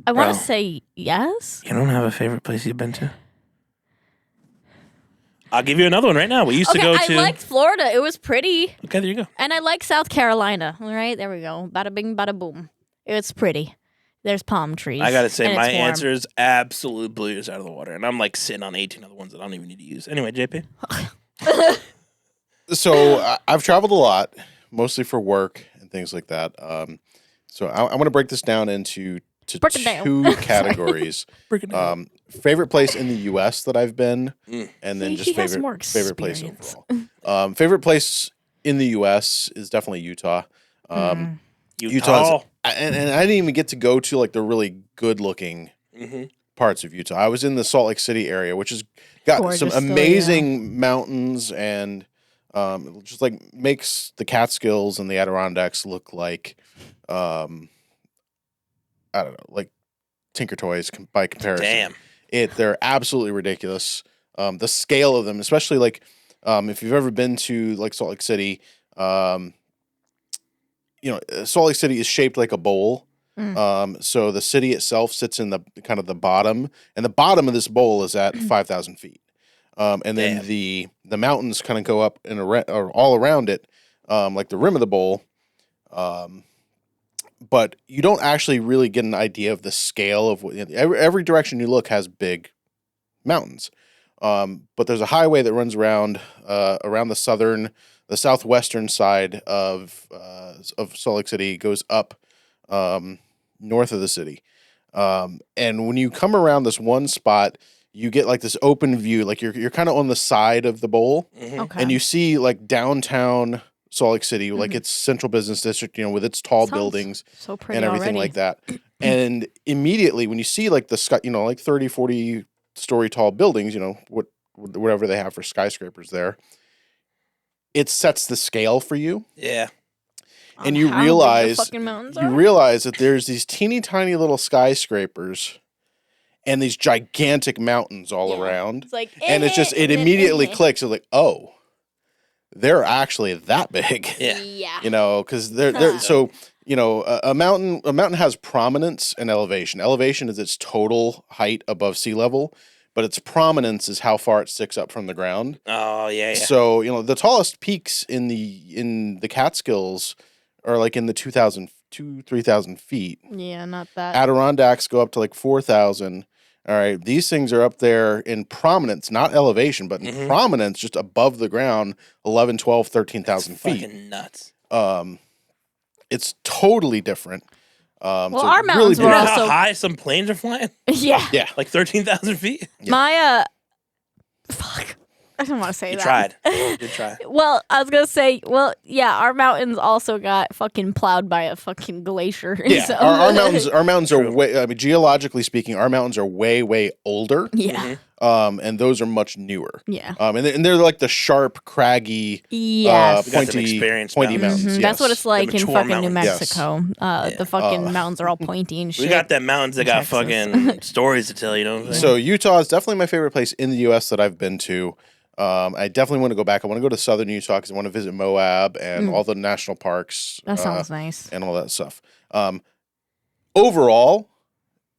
I want Bro. to say yes. You don't have a favorite place you've been to? I'll give you another one right now. We used to go I to. liked Florida. It was pretty. Okay, there you go. And I like South Carolina. All right, there we go. Bada bing, bada boom. It's pretty. There's palm trees. I gotta say, and my it's warm. answer is absolute blew yours out of the water, and I'm like sitting on 18 other ones that I don't even need to use. Anyway, JP. So I've traveled a lot, mostly for work and things like that. So I'm going to break this down into Break it down. two categories. Favorite place in the U.S. that I've been, and then See, just he has more favorite place experience. overall. Favorite place in the U.S. is definitely Utah. Utah. And I didn't even get to go to like the really good looking parts of Utah. I was in the Salt Lake City area, which has got Gorgeous some still, amazing mountains and it just like makes the Catskills and the Adirondacks look like I don't know, like Tinker Toys by comparison. Damn. They're absolutely ridiculous. The scale of them, especially like if you've ever been to like Salt Lake City, Salt Lake City is shaped like a bowl. So the city itself sits in the kind of the bottom, and the bottom of this bowl is at 5,000 feet. And then the mountains kind of go up and or all around it, like the rim of the bowl. But you don't actually really get an idea of the scale of what every direction you look has big mountains. But there's a highway that runs around the southwestern side of Salt Lake City, goes up north of the city. And when you come around this one spot, you get like this open view, like you're kind of on the side of the bowl, Okay. and you see like downtown Salt Lake City, like its central business district, with its tall Sounds buildings so pretty and everything already. like that. And immediately when you see like the sky, like 30, 40 story tall buildings, whatever they have for skyscrapers there, it sets the scale for you. Yeah. And you How big the realize fucking mountains are? that there's these teeny tiny little skyscrapers and these gigantic mountains all around. It's like, And it's just, it immediately clicks. It's like, oh, they're actually that big. Yeah. Because they're so, a mountain has prominence and elevation. Elevation is its total height above sea level, but its prominence is how far it sticks up from the ground. Oh, yeah. So, the tallest peaks in the Catskills are like in the 3,000 feet. Yeah, not that. Adirondacks go up to like 4,000. All right. These things are up there in prominence, not elevation, but in prominence, just above the ground, 11, 12, 13,000 feet. Fucking nuts. It's totally different. Well, our mountains You were know also how high some planes are flying? yeah. Yeah. Like 13,000 feet? My fuck. I don't want to say You that. tried. Good try. Well, I was gonna say, yeah, our mountains also got fucking plowed by a fucking glacier. Yeah. So. Our mountains are True. way, geologically speaking, our mountains are way, way older. Yeah. And those are much newer. Yeah. And they're like the sharp, craggy, Yes. We got some pointy experienced mountains. mountains. Mhm. That's what it's like in mature fucking New mountains. Mexico. The fucking mountains are all pointy and shit. We got that mountains that got Texas. fucking stories to tell, you know what I'm saying? So Utah is definitely my favorite place in the U.S. that I've been to. I definitely want to go back. I want to go to southern Utah because I want to visit Moab and all the national parks. That sounds nice. And all that stuff. Overall,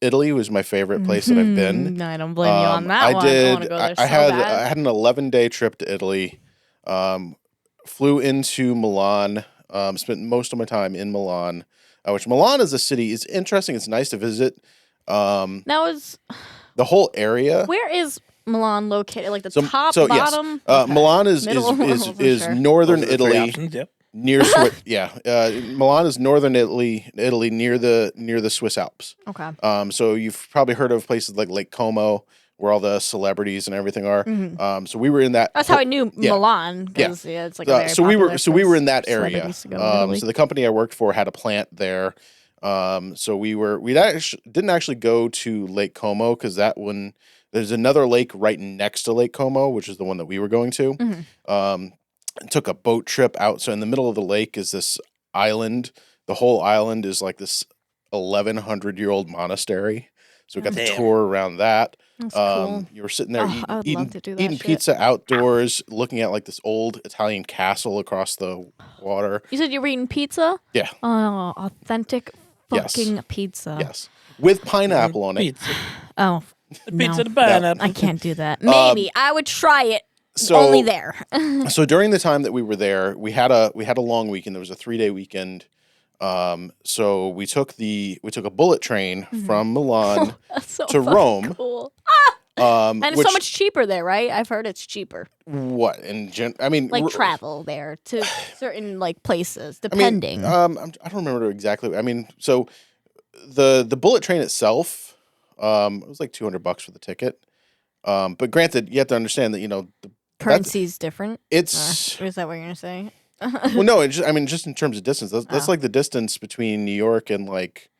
Italy was my favorite place that I've been. No, I don't blame you on that I one. did. I want to go there so I had bad. an 11-day trip to Italy. Flew into Milan. Spent most of my time in Milan, which Milan is a city. It's interesting. It's nice to visit. Now is The whole area. where is Milan located? Like the So- top, so, yes. bottom. Milan is Middle, for sure. northern Those are the three Italy. options, yep. Near Milan is northern Italy near the Swiss Alps. Okay. So you've probably heard of places like Lake Como where all the celebrities and everything are. So we were in that. That's how I knew yeah. Milan. 'Cause, yeah, it's like a very So we were popular in that place. area. Celebrities to go to Italy. So the company I worked for had a plant there. So we didn't actually go to Lake Como because that one there's another lake right next to Lake Como, which is the one that we were going to. Took a boat trip out. So in the middle of the lake is this island. The whole island is like this 1,100-year-old monastery. So we got the Damn. tour around that. That's cool. You were sitting there Oh, I would love to do that eating shit. pizza outdoors, looking at like this old Italian castle across the water. You said you were eating pizza? Yeah. Oh, authentic Yes. fucking pizza. Yes. With pineapple on it. Pizza. Oh, Pizza no. to pineapple. I can't do that. Maybe I would try it. So Only there. So during the time that we were there, we had a long weekend. There was a 3-day weekend. So we took a bullet train from Milan That's so to fucking Rome. Cool. And it's which, so much cheaper there, right? I've heard it's cheaper. what I mean, Like travel there to certain like places, I mean, depending. I don't remember exactly. I mean, so the bullet train itself, it was like $200 for the ticket. But granted, you have to understand that Currency's different. it's Is that what you're gonna say? well, no, just in terms of distance, that's like the distance between New York and like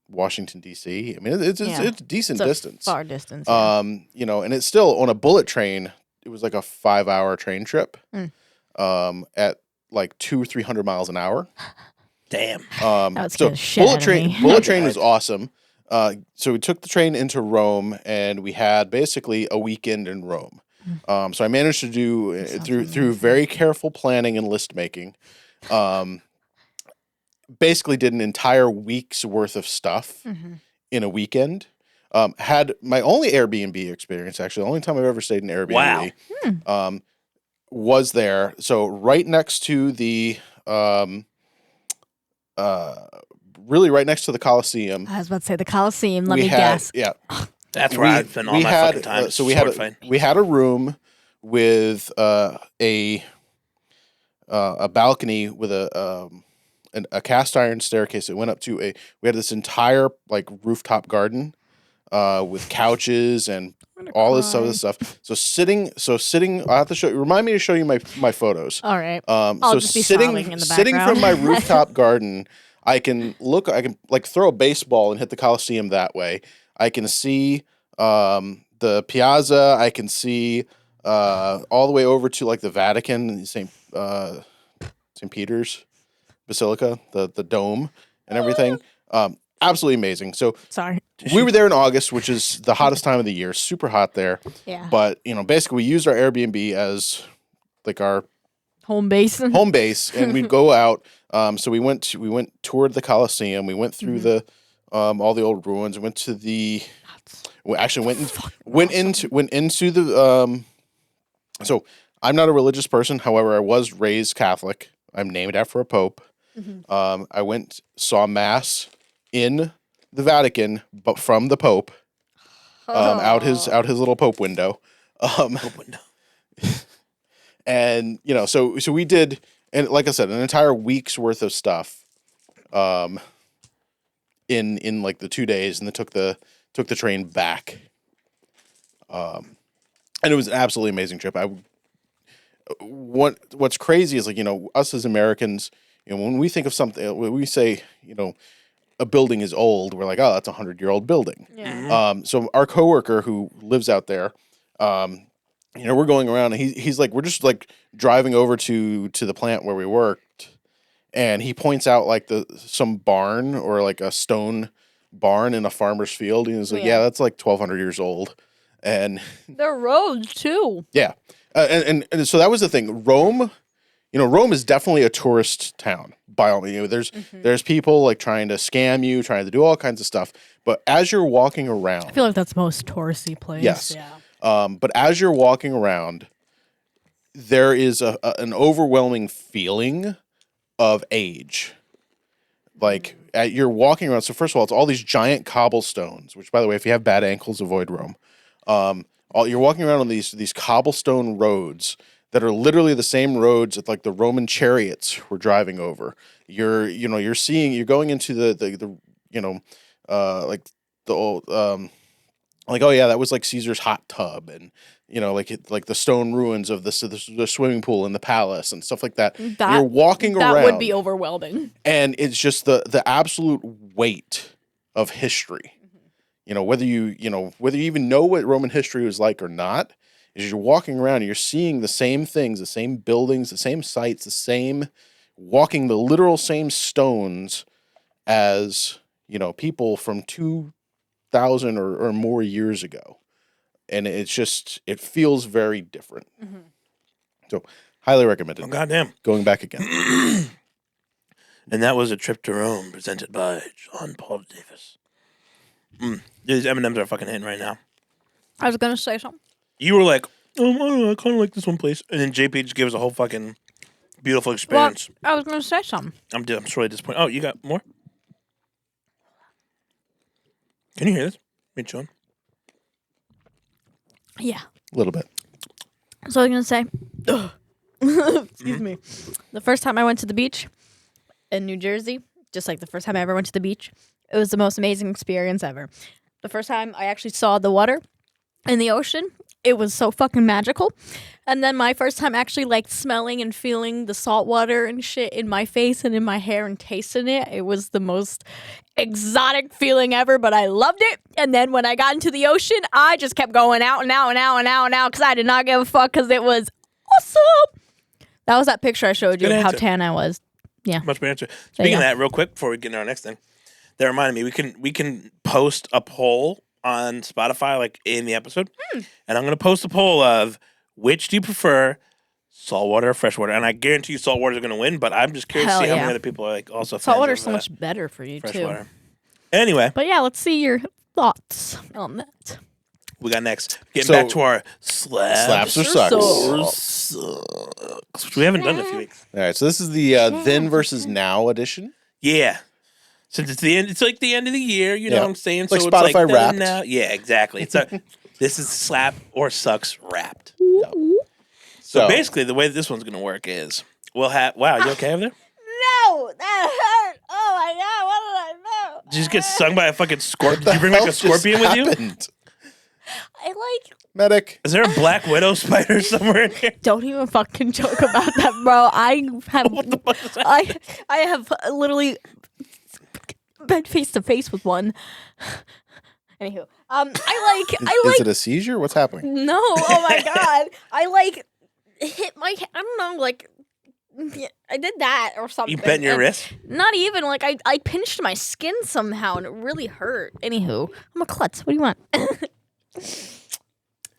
Washington D.C. I mean, it's a decent It's a distance. far distance. Yeah. And it's still on a bullet train. It was like a 5-hour train trip. At like 200-300 miles an hour. Damn. That would So scare the shit out of me. bullet train was awesome. So we took the train into Rome, and we had basically a weekend in Rome. So I managed to do through very careful planning and list making. Basically, did an entire week's worth of stuff in a weekend. Had my only Airbnb experience. Actually, the only time I've ever stayed in Airbnb. Wow. Was there. So right next to the really right next to the Coliseum. I was about to say the Coliseum. Let we me had, guess. Yeah. That's where I've been all my fucking time. So we had a room with a balcony with a cast iron staircase that went up to we had this entire like rooftop garden with couches and all this other stuff. So sitting, I have to show you. Remind me to show you my photos. All right. So I'll just be sobbing in the sitting background. from my rooftop garden, I can like throw a baseball and hit the Coliseum that way. I can see the Piazza. I can see all the way over to like the Vatican, St. Peter's Basilica, the dome and everything. Absolutely amazing. So Sorry. we were there in August, which is the hottest time of the year. Super hot there. Yeah. But basically we used our Airbnb as like our Home base. home base, and we'd go out. So we went toured the Coliseum. We went through the all the old ruins. Went to the. We actually went into the. So I'm not a religious person. However, I was raised Catholic. I'm named after a pope. I saw mass in the Vatican, but from the Pope. Out his little Pope window. Pope window. And so we did, and like I said, an entire week's worth of stuff, in like the 2 days, and then took the train back, and it was an absolutely amazing trip. What's crazy is like us as Americans, when we think of something, when we say a building is old, we're like, oh, that's a 100-year-old building. Yeah. So our coworker who lives out there, we're going around, and he's like, we're just like driving over to the plant where we worked, and he points out like some barn or like a stone barn in a farmer's field, and he's like, yeah, that's like 1,200 years old, and There are roads too. yeah, and so that was the thing. Rome is definitely a tourist town. By all means, there's people like trying to scam you, trying to do all kinds of stuff. But as you're walking around, I feel like that's the most touristy place. Yes. Yeah. But as you're walking around, there is an overwhelming feeling of age. Like you're walking around. So first of all, it's all these giant cobblestones. Which, by the way, if you have bad ankles, avoid Rome. You're walking around on these cobblestone roads that are literally the same roads that like the Roman chariots were driving over. You're going into the like the old like, oh yeah, that was like Caesar's hot tub, and like the stone ruins of the swimming pool in the palace and stuff like that. You're walking around. That would be overwhelming. And it's just the absolute weight of history. Whether you even know what Roman history was like or not, is you're walking around and you're seeing the same things, the same buildings, the same sites, walking the literal same stones as, people from 2,000 or more years ago. And it feels very different. So highly recommended. Oh, goddamn. Going back again. And that was a trip to Rome presented by John Paul Davis. These M&Ms are fucking hitting right now. I was gonna say something. You were like, I don't know, I kind of like this one place. And then JP just gave us a whole fucking beautiful experience. Well, I was gonna say something. I'm sorely disappointed. Oh, you got more? Can you hear this? Me chilling. Yeah. A little bit. So I was gonna say, excuse me. The first time I went to the beach in New Jersey, just like the first time I ever went to the beach, it was the most amazing experience ever. The first time I actually saw the water in the ocean, it was so fucking magical. And then my first time actually like smelling and feeling the salt water and shit in my face and in my hair and tasting it, it was the most exotic feeling ever, but I loved it. And then when I got into the ocean, I just kept going out and out and out and out and out because I did not give a fuck because it was awesome. That was that picture I showed you Good of how answer. tan I was. Much better answer. Speaking yeah. of that, real quick before we get into our next thing, that reminded me we can post a poll on Spotify like in the episode, and I'm gonna post a poll of which do you prefer, saltwater or freshwater? And I guarantee you saltwater is gonna win, but I'm just curious to see how many other people are like also Saltwater is fans so of, much better for you too. freshwater. Anyway, But yeah, let's see your thoughts on that. we got next. Getting So- back to our slaps. Slaps or sucks. Which we haven't done in a few weeks. All right, so this is the then versus now edition. Yeah. Since it's the end, it's like the end of the year, you know Yeah. what I'm saying? It's like so Spotify it's like Wrapped. now. Yeah, exactly. It's a this is slap or sucks wrapped. So basically, the way this one's gonna work is we'll have. Wow, you okay over there? No, that hurt. Oh my god, what did I know? Did you just get stung by a fucking scorpion? Did you bring What like a the hell just scorpion with you? happened? I like. Medic. Is there a black widow spider somewhere in here? Don't even fucking joke about that, bro. I have. What the fuck is that? I have literally been face to face with one. Anywho, I Is it a seizure? What's happening? no, oh my god, I like hit my. I don't know, like I did that or something. You bent your and wrist? Not even like I pinched my skin somehow and it really hurt. Anywho, I'm a klutz. What do you want?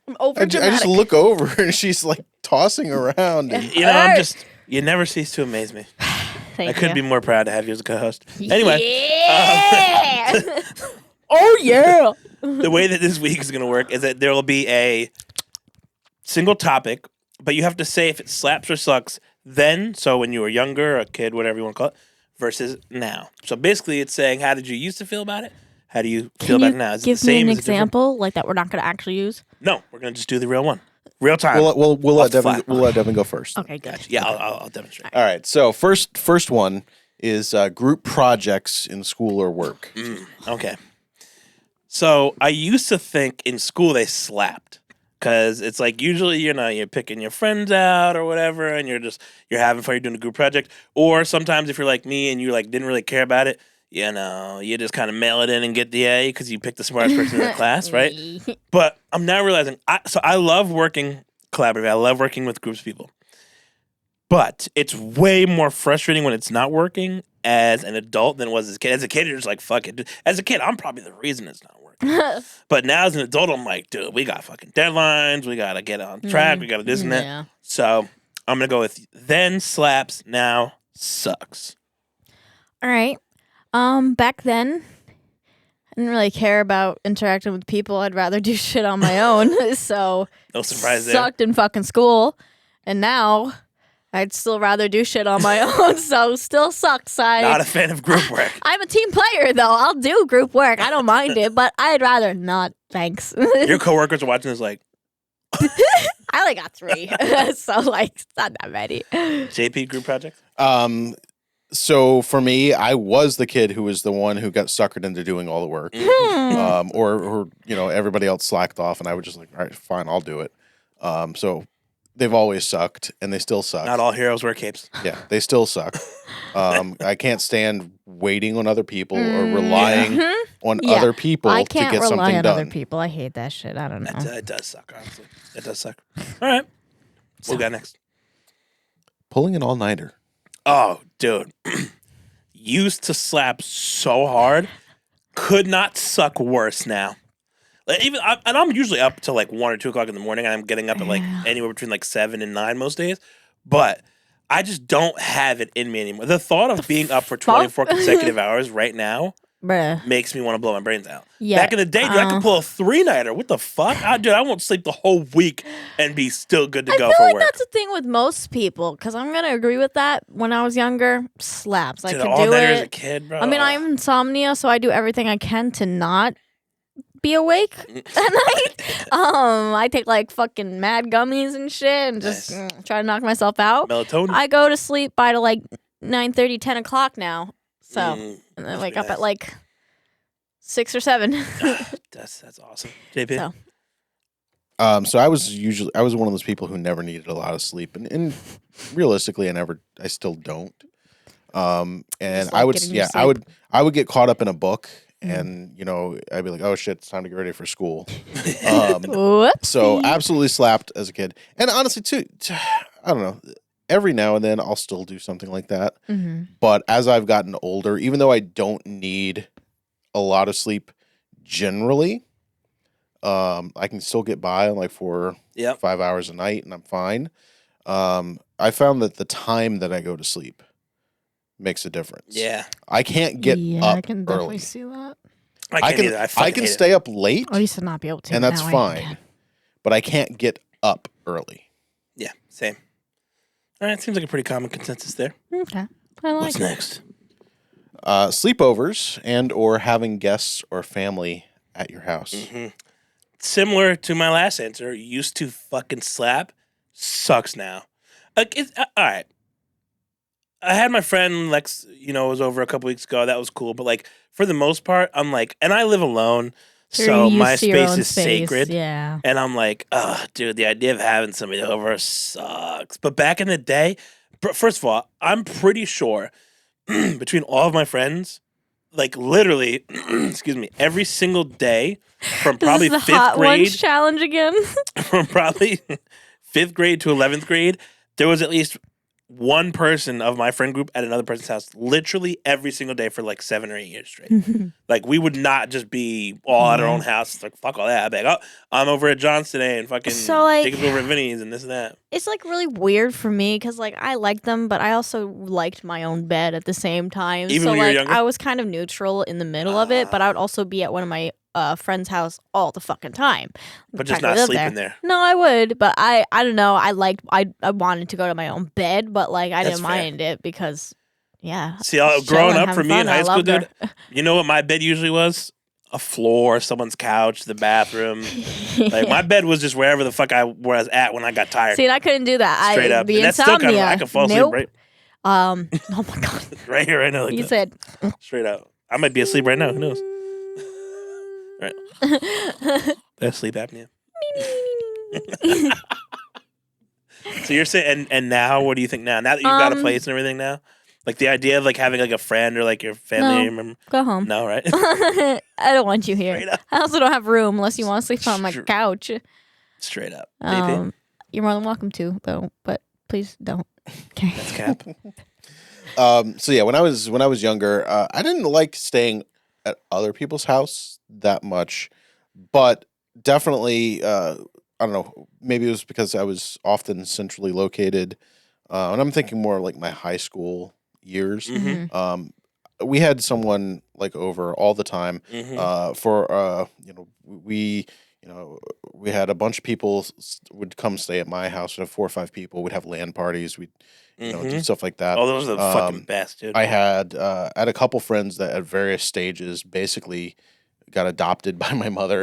I'm over I just look over and she's like tossing around. And, You know, I'm just. You never cease to amaze me. Thank I couldn't be you. more proud to have you as a co-host. Anyway, Yeah. Oh yeah. the way that this week is going to work is that there will be a single topic, but you have to say if it slaps or sucks then, so when you were younger, a kid, whatever you want to call it, versus now. So basically it's saying how did you used to feel about it? How do you feel Can about you it now? Is it give the same? me an Is it different? example like that we're not going to actually use? No, we're going to just do the real one. Real time. we'll let Off the Devin. fly. We'll let Devin go first. Okay, good. Yeah, I'll demonstrate. All right. So first one is group projects in school or work. Okay. So I used to think in school they slapped because it's like usually you're picking your friends out or whatever, and you're having fun. You're doing a group project, or sometimes if you're like me and you like didn't really care about it, you just kind of mail it in and get the A because you picked the smartest person in the class, right? But I'm now realizing I love working collaboratively. I love working with groups of people, but it's way more frustrating when it's not working as an adult than it was as a kid. As a kid, you're just like, fuck it. As a kid, I'm probably the reason it's not working. But now as an adult, I'm like, dude, we got fucking deadlines. We got to get on track. We got to this and that. Yeah. So I'm going to go with then slaps, now sucks. All right. Back then, I didn't really care about interacting with people. I'd rather do shit on my own. So No surprise there. sucked in fucking school, and now I'd still rather do shit on my own. So still sucks. Not a fan of group work. I'm a team player though. I'll do group work. I don't mind it, but I'd rather not. Thanks. Your coworkers are watching this like, I only got 3, so like it's not that many. JP group project? So for me, I was the kid who was the one who got suckered into doing all the work, or everybody else slacked off, and I was just like, all right, fine, I'll do it. So they've always sucked, and they still suck. Not all heroes wear capes. Yeah, they still suck. I can't stand waiting on other people or relying on Yeah, other people I to can't get rely something on done. other people. I hate that shit. I don't know. It does suck, honestly. It does suck. All right. What we got next? Pulling an all-nighter. Oh, dude. Used to slap so hard. Could not suck worse now. Like and I'm usually up till like 1 or 2 o'clock in the morning, and I'm getting up at like anywhere between like 7 and 9 most days. But I just don't have it in me anymore. The thought of being up for 24 consecutive hours right now Bruh. makes me want to blow my brains out. Yeah, Back in the day, dude, I could pull a 3-nighter. What the fuck? Dude, I won't sleep the whole week and be still good to I go feel for like work. that's the thing with most people, because I'm gonna agree with that. When I was younger, slaps. I Dude, could all do nighter as a it. kid, bro. I mean, I have insomnia, so I do everything I can to not be awake at night. I take like fucking mad gummies and shit and just try to knock myself out. Melatonin. I go to sleep by like 9:30, 10 o'clock now. So and then wake up at like 6 or 7. That's awesome. JP. So. So I was one of those people who never needed a lot of sleep, and realistically, I still don't. And Just I like would, getting your I would get caught up in a book, Mm. and I'd be like, oh shit, it's time to get ready for school. Whoops. So absolutely slapped as a kid, and honestly too, I don't know. Every now and then I'll still do something like that, but as I've gotten older, even though I don't need a lot of sleep generally, I can still get by on like 4 Yep. 5 hours a night, and I'm fine. I found that the time that I go to sleep makes a difference. Yeah. I can't get I up can definitely early. see that. I can't either. I can stay up late, I used to not be able to. and that's now I fine. can. But I can't get up early. Yeah, same. All right, seems like a pretty common consensus there. Okay. I like What's it. next? Sleepovers and or having guests or family at your house. Mm-hmm. Similar to my last answer, used to fucking slap, sucks now. Like, all right. I had my friend Lex, was over a couple weeks ago. That was cool. But like for the most part, I'm like, and I live alone, so You're my used to your space own is sacred. Yeah. And I'm like, dude, the idea of having somebody over sucks. But back in the day, first of all, I'm pretty sure between all of my friends, like literally, excuse me, every single day from probably this is the 5th hot grade, ones challenge again. from probably 5th grade to 11th grade, there was at least one person of my friend group at another person's house literally every single day for like 7 or 8 years straight. Like we would not just be all at our own house. It's like, fuck all that. I'd be like, I'm over at John's today and fucking So, like- Jacob's over at Vinny's and this and that. It's like really weird for me because like I liked them, but I also liked my own bed at the same time. Even so when you were like younger? I was kind of neutral in the middle of it, but I would also be at one of my friend's house all the fucking time. But just Practically not live sleeping there. No, I would, but I don't know. I wanted to go to my own bed, but like I That's didn't fair. mind it because yeah. See, just growing chilling, up for having me in fun, I high school, loved her. dude, you know what my bed usually was? A floor, someone's couch, the bathroom. Like my bed was just wherever the fuck I was at when I got tired. See, and I couldn't do that. Straight up. The And that's still insomnia. kind of, I could fall asleep Nope. right, Oh my god. right here, right now. Like You that. said. Straight up. I might be asleep right now. Who knows? Right. That's sleep apnea. So you're saying, and now, what do you think now? Now that you've got a place and everything now? Like the idea of like having like a friend or like your family member? Go home. No, right? I don't want you here. Straight up. I also don't have room unless you want to sleep on my couch. Straight up. JP? You're more than welcome to, though, but please don't. Okay. That's cap. So yeah, when I was younger, I didn't like staying at other people's house that much, but definitely, I don't know, maybe it was because I was often centrally located, and I'm thinking more like my high school years. Mm-hmm. We had someone like over all the time. We had a bunch of people would come stay at my house. We'd have 4 or 5 people. We'd have LAN parties. We'd do stuff like that. Oh, those are the fucking best, dude. I had a couple friends that at various stages basically got adopted by my mother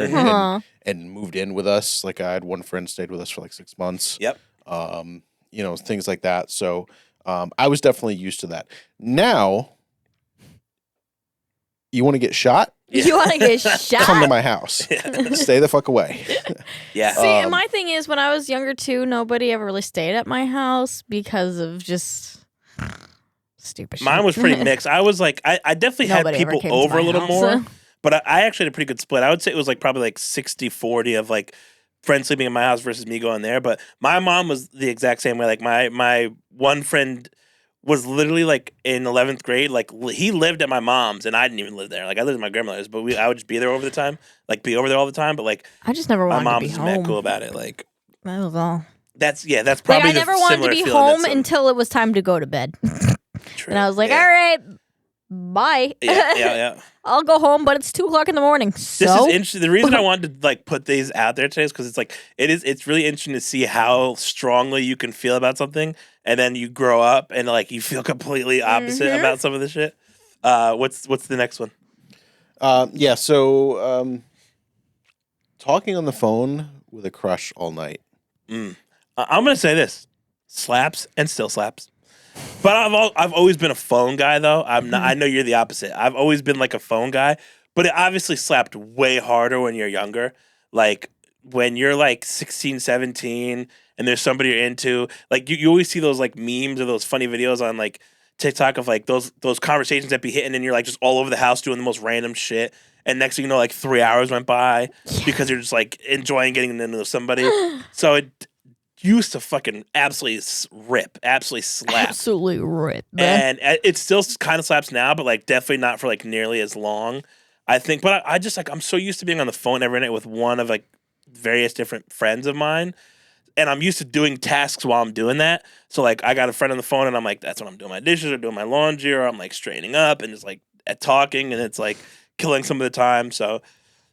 and moved in with us. Like I had one friend stayed with us for like 6 months. Yep. Things like that. So I was definitely used to that. Now, you want to get shot? Yeah. You want to get shot? Come to my house. Stay the fuck away. Yeah. See, and my thing is, when I was younger too, nobody ever really stayed at my house because of just stupid shit. Mine was pretty mixed. I was like, I definitely Nobody had ever people came to over my a little house. more, but I actually had a pretty good split. I would say it was like probably like 60-40 of like friends sleeping in my house versus me going there. But my mom was the exact same way. Like my one friend was literally like in 11th grade. Like he lived at my mom's and I didn't even live there. Like I lived at my grandmother's, but I would just be there over the time, like be over there all the time. But like I just never my wanted mom to be was home. mad cool about it. Like That was all. that's Like probably I the never wanted to similar be feeling that home some- until it was time to go to bed, True. and I was like, Yeah. "All right, bye. Yeah. I'll go home." But it's 2:00 in the morning. So This is interesting. The reason I wanted to like put these out there today is because it's like it's really interesting to see how strongly you can feel about something, and then you grow up and like you feel completely opposite about some of the shit. What's the next one? So talking on the phone with a crush all night. I'm gonna say this: slaps and still slaps. But I've always been a phone guy though. I'm not. I know you're the opposite. I've always been like a phone guy, but it obviously slapped way harder when you're younger. Like when you're like 16, 17 and there's somebody you're into, like you always see those like memes or those funny videos on like TikTok of like those conversations that be hitting and you're like just all over the house doing the most random shit. And next thing you know, like 3 hours went by because you're just like enjoying getting to know somebody. So it used to fucking absolutely slap. Absolutely rip, And it still kind of slaps now, but like definitely not for like nearly as long, I think. But I just like, I'm so used to being on the phone every night with one of like various different friends of mine. And I'm used to doing tasks while I'm doing that. So like I got a friend on the phone and I'm like, that's when I'm doing my dishes or doing my laundry or I'm like straightening up and just like talking and it's like killing some of the time. So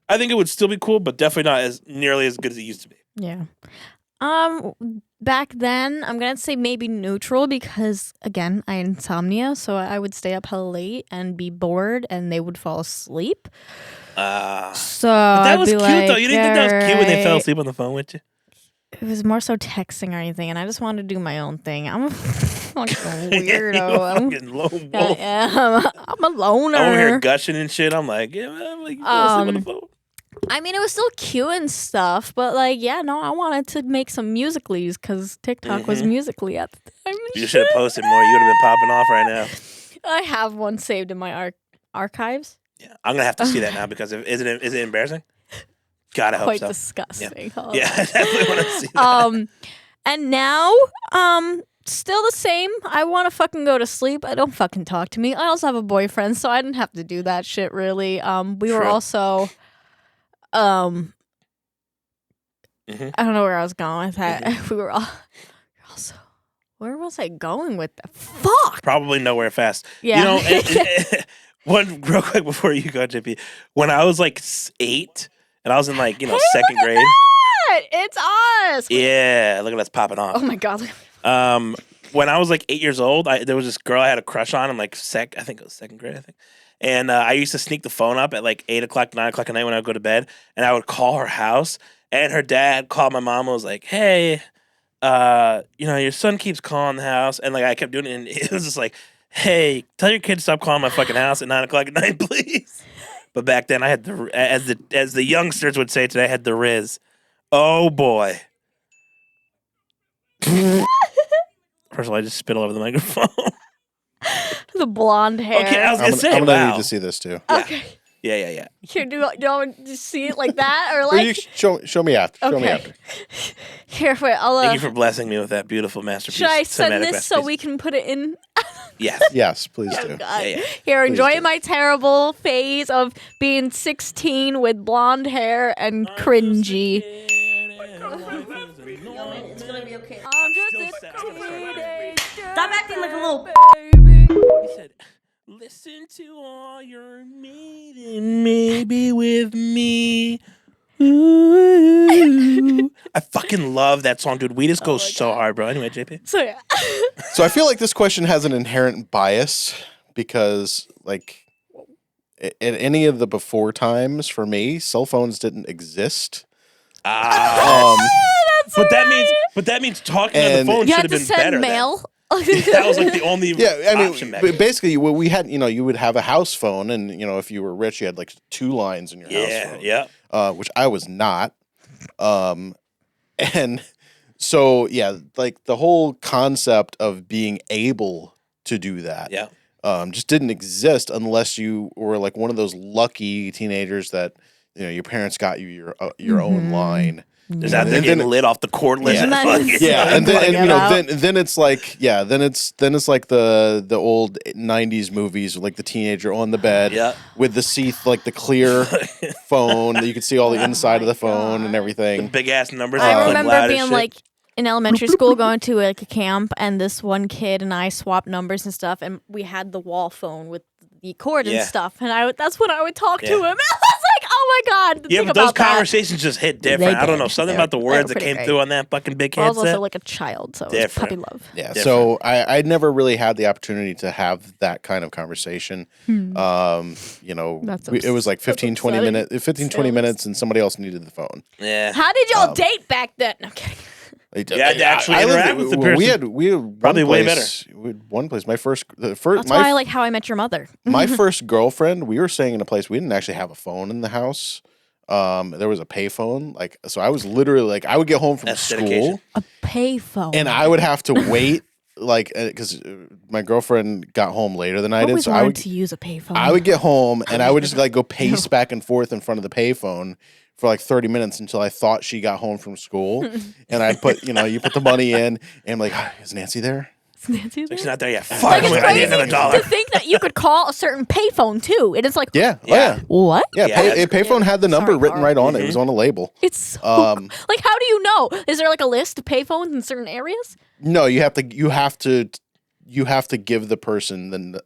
I think it would still be cool, but definitely not as nearly as good as it used to be. Yeah. Back then, I'm gonna say maybe neutral because again, I had insomnia, so I would stay up hella late and be bored, and they would fall asleep. So But that was cute though. You didn't think that was cute when they fell asleep on the phone with you? It was more so texting or anything, and I just wanted to do my own thing. I'm a fucking weirdo. Fucking lone wolf. I'm a loner. I'm over here gushing and shit. I'm like, yeah, man, I'm like, you fell asleep on the phone. I mean, it was still cute and stuff, but like, yeah, no, I wanted to make some Musical.lys because TikTok was Musical.ly at the time. You should have posted more. You would have been popping off right now. I have one saved in my archives. Yeah, I'm gonna have to see that now because is it embarrassing? Gotta hope Quite so. disgusting. Yeah, yeah, I definitely want to see that. And now, still the same. I want to fucking go to sleep. I don't fucking talk to me. I also have a boyfriend, so I didn't have to do that shit really. We were True. also, I don't know where I was going with that. We were also, where was I going with that? Fuck. Probably nowhere fast. Yeah. You know, one real quick before you go, JP. When I was like 8 and I was in like second grade. It's us. Yeah, look at us popping off. Oh my god. When I was like 8 years old, there was this girl I had a crush on in like I think it was second grade, I think. And I used to sneak the phone up at like 8 o'clock, 9 o'clock at night when I would go to bed, and I would call her house. And her dad called my mom and was like, "Hey, your son keeps calling the house." And like I kept doing it, and it was just like, "Hey, tell your kid to stop calling my fucking house at 9 o'clock at night, please." But back then, I had as the youngsters would say today, I had the Riz. Oh boy. First of all, I just spit all over the microphone. The blonde hair. Okay, I was gonna say, I'm gonna wow. need to see this too. Okay. Yeah. Here, do you want to see it like that or Or you like? show me after. Show me Okay. after. Here, wait. I'll. Thank you for blessing me with that beautiful masterpiece. Should I send cinematic this so masterpiece. we can put it in? Yes. Yes, please do. God. Yeah. Here, enjoy do. my terrible phase of being 16 with blonde hair and cringy. It's gonna be okay. I'm just Still a sad. I'm gonna start teenage Stop acting like a little baby. He said, "Listen to all your maiden, maybe with me." Ooh. I fucking love that song, dude. We just go so hard, bro. Anyway, JP. So yeah. So I feel like this question has an inherent bias because, like, at any of the before times for me, cell phones didn't exist. But that means talking on the And- phone You should had have to been better. send then. mail. That was like the only Yeah, I option mean, back but then. basically, what we had, you would have a house phone, and if you were rich, you had like 2 lines in your house Yeah, phone. yeah. Which I was not. And so, yeah, like the whole concept of being able to do that Yeah. just didn't exist unless you were like one of those lucky teenagers that, your parents got you your own line. Just out there And getting then- lit off the cordless. Yeah. and And fucking- then- Yeah, and Plug it out. then it's like then it's like the old 90s movies with like the teenager on the bed Yeah. with the like the clear phone that you could see all the inside of the phone and everything. big ass numbers. I that click remember loud as being shit. like in elementary school going to like a camp, and this one kid and I swapped numbers and stuff, and we had the wall phone with the cord Yeah. and stuff, and that's when I would talk to Yeah. him. I was like, Oh my god. Yeah, Think but those about that. conversations just hit different. I don't know. did. Something They about the were words that pretty came great. through on that fucking big I was headset. also like a child, so it was Different. puppy love. Yeah, Different. so I never really had the opportunity to have that kind of conversation. You know, That's it was like 15, 20 upsetting. minutes, 15, 20 minutes, and somebody else needed the phone. Yeah. How did y'all date back then? No, I'm kidding. You had to actually interact with the We person. had Probably one way place, we had one place. My first, That's why I like How I Met Your Mother. my first girlfriend. We were staying in a place. We didn't actually have a phone in the house. There was a payphone. Like, so I was literally like, I would get home from That's school dedication. A payphone. and I would have to wait, like, because my girlfriend got home later than I I did. always So wanted I would to use a payphone. I would get home and I would just like go pace back and forth in front of the payphone for like 30 minutes until I thought she got home from school. And I'd put, you put the money in and I'm like, is Nancy there? Nancy Like, she's there? not there yet. Fuck, Like, it's I need crazy another dollar. to think that you could call a certain payphone too. It is like, Yeah. Yeah. Oh, yeah. what? Yeah. Yeah, that's Payphone had the number Sorry, written Carl. right on it. It was on a label. It's so Um, like, how do you know? Is there like a list of payphones in certain areas? No, you have to give the person the,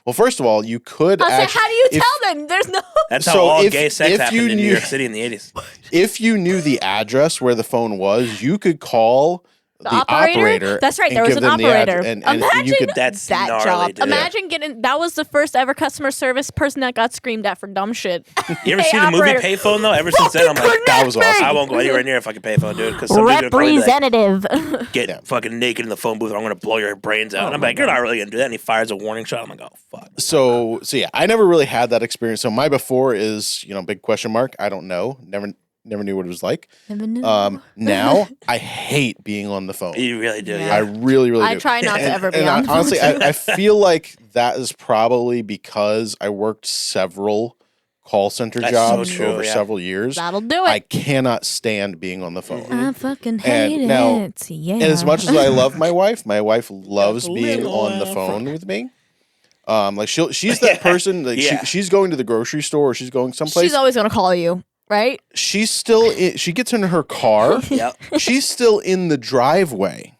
well, first of all, you could I was like, actually, how do you if- tell them? There's no. That's how So all if- gay sex if happened you in New knew- York City in the 80s. if you knew the address where the phone was, you could call the operator? That's right. and There was give an them the ad- operator. and Imagine you could That's that gnarly, job. dude. Imagine getting. That was the first ever customer service person that got screamed at for dumb shit. You ever Hey, see the movie operator. Payphone though? Ever since then, I'm like, that was awesome. I won't go anywhere near a fucking payphone, dude. Because somebody's gonna call me like, Representative. get fucking naked in the phone booth, or I'm gonna blow your brains out. And I'm like, you're not really gonna do that. And he fires a warning shot. I'm like, oh fuck. So yeah, I never really had that experience. So my before is, big question mark. I don't know. Never knew what it was like. Never knew. Now I hate being on the phone. You really do. Yeah. Yeah. I really, really I do. try not to ever be on the phone, honestly, too. I feel like that is probably because I worked several call center That's jobs so for true, over yeah. several years. That'll do I it. cannot stand being on the phone. I fucking And hate now- it. Yeah. And as much as I love my wife loves a being little on the laugh. phone with me. Like she's that person. Like Yeah. she's going to the grocery store or she's going someplace. She's always gonna call you, right? She's still she gets in her car. Yep. She's still in the driveway.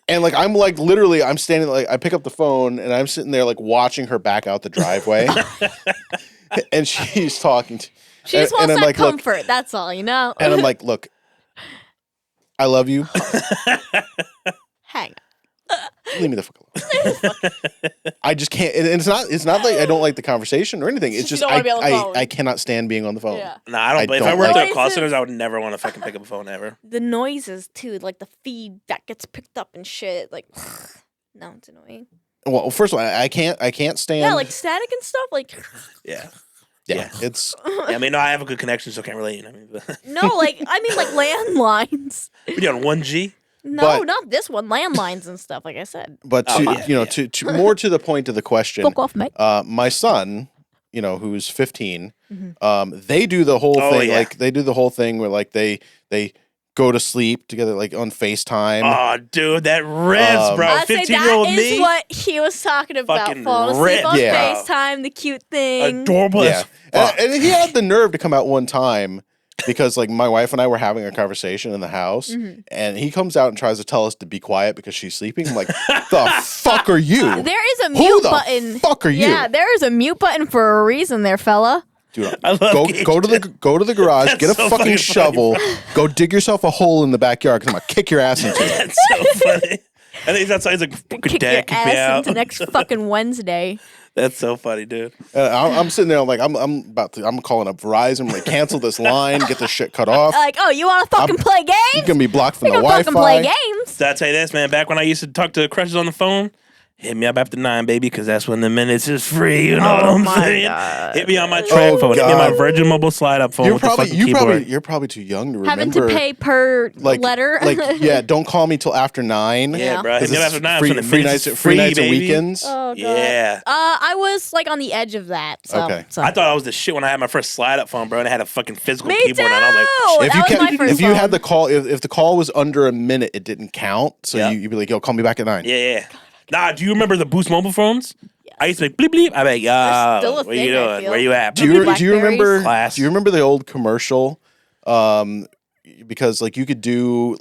And like I'm like literally I'm standing like I pick up the phone and I'm sitting there like watching her back out the driveway. And she's talking to She just and wants I'm that like, look, comfort. That's all, you know. and I'm like, look, I love you. Hang. Leave me the fuck alone. I just can't. And it's not like I don't like the conversation or anything. It's You just don't wanna be on the phone. I cannot stand being on the phone. Yeah. Nah, I don't. I If I don't worked like at call it. centers, I would never want to fucking pick up a phone ever. The noises too, like the feed that gets picked up and shit. Like, no, it's annoying. Well, first of all, I can't stand. Yeah, like static and stuff. Like, Yeah. yeah, it's Yeah, I mean, no, I have a good connection, so I can't relate. I mean, no, like I mean, like landlines. we on 1G. No, But- not this one. Landlines and stuff. Like I said. but Oh, to yeah, to more to the point of the question. Fuck off, mate. My son, who's 15, they do the whole Oh, thing. yeah. Like they do the whole thing where like they go to sleep together, like on FaceTime. Oh, dude, that rips, bro. I'd say 15-year-old that me, is what he was talking about. Fucking Falling asleep rip. on Yeah. FaceTime, the cute thing. adorable Yeah, as fuck. and he had the nerve to come out one time because like my wife and I were having a conversation in the house, Mm-hmm. and he comes out and tries to tell us to be quiet because she's sleeping. I'm like, the fuck are you? There is a Who mute the button. fuck are you? Yeah, there is a mute button for a reason, there, fella. Dude, I love Gage. go to the garage, That's get a so fucking fucking shovel, go dig yourself a hole in the backyard because I'm gonna kick your ass into it. That's so funny. And he's outside. He's like, fucking Kick dad, your kick me ass out. into next fucking Wednesday. That's so funny, dude. I'm sitting there, I'm like, I'm calling up Verizon, I'm like, cancel this line, get this shit cut off. Like, oh, you want to fucking play You're games? gonna be blocked from You're the gonna fucking play Wi-Fi. games. So I tell you this, man. Back when I used to talk to crushes on the phone, hit me up after 9, baby, because that's when the minutes is free. You know what I'm my saying? God. Hit me on my track Oh, phone. Hit me on my God. Virgin Mobile slide-up phone You're with the probably fucking keyboard. you're probably too young to Having remember. to pay per like letter. yeah, don't call me till after 9. Yeah, Yeah. bro. Hit 'Cause me up it's after 9. free, so the free minutes nights, is free nights and baby. weekends. Oh, God. Yeah. I was like on the edge of that. So, Okay. so. I thought I was the shit when I had my first slide-up phone, bro, and I had a fucking physical Me keyboard, and I was like, too! If That you was my kept, first if you phone. had the call, if the call was under a minute, it didn't count. So Yeah. you'd be like, "Yo, call me back at 9." yeah. Nah, do you remember the Boost mobile phones? I used to be like, bleep, bleep. I'm like, They're still a what you thing, I doing? feel. Where you at? Do you Blackberries? remember? Class. Do you remember the old commercial? Because like you could do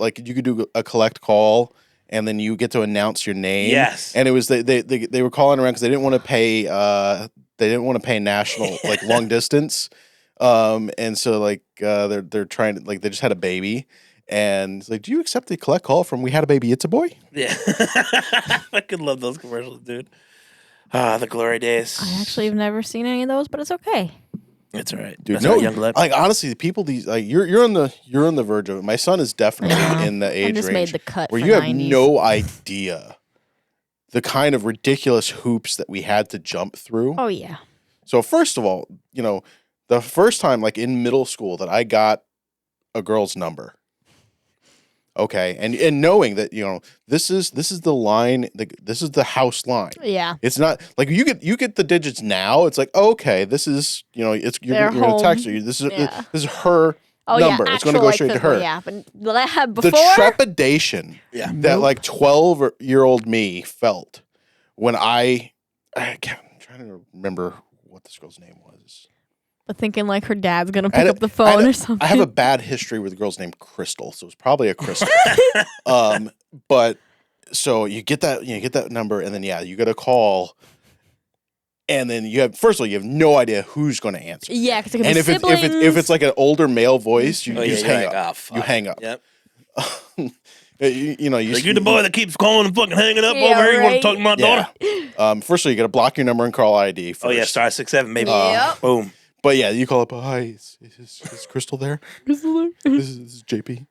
a collect call, and then you get to announce your name. Yes. And it was they were calling around because they didn't want to pay. they didn't want to pay national like long distance, and so like they're trying to like they just had a baby, and it's like, do you accept the collect call from We Had a Baby? It's a boy. Yeah. I fucking love those commercials, dude. Ah, the glory days. I actually have never seen any of those, but it's okay. It's all right, Dude, That's no, right, young blood. like honestly, the people these like you're on the verge of it. My son is definitely Yeah. in the age I just made range the cut where for you have 90s. no idea the kind of ridiculous hoops that we had to jump through. Oh yeah. So first of all, you know, the first time like in middle school that I got a girl's number. Okay, and knowing that, you know, this is the line, this is the house line. Yeah. It's not like you get the digits now. It's like, okay, this is, you know, it's you're They're gonna text home. her. This is Yeah. this is her Oh number. yeah. It's gonna go Actual, straight to physical, her. Yeah, but The before. trepidation Yeah. that like 12-year-old me felt when I'm trying to remember what this girl's name was. But thinking like her dad's gonna I had pick a- up the I phone had a- or something. I have a bad history with a girl's named Crystal, so it's probably a Crystal. But so you get that number, and then you get a call, and then first of all you have no idea who's going to answer. Yeah, because it could And be if siblings. it's like an older male voice, you Oh, yeah, just you're hang like, up. oh, fuck. You hang up. Yep. You know, Like, you're the boy that keeps calling and fucking hanging up Yeah, over here. You want to right. talk to my daughter? Yeah. First of all, you got to block your number and call ID. First. Oh, yeah, star 67, baby. Yep. Boom. But yeah, you call up. Hi, is Crystal there? this is JP.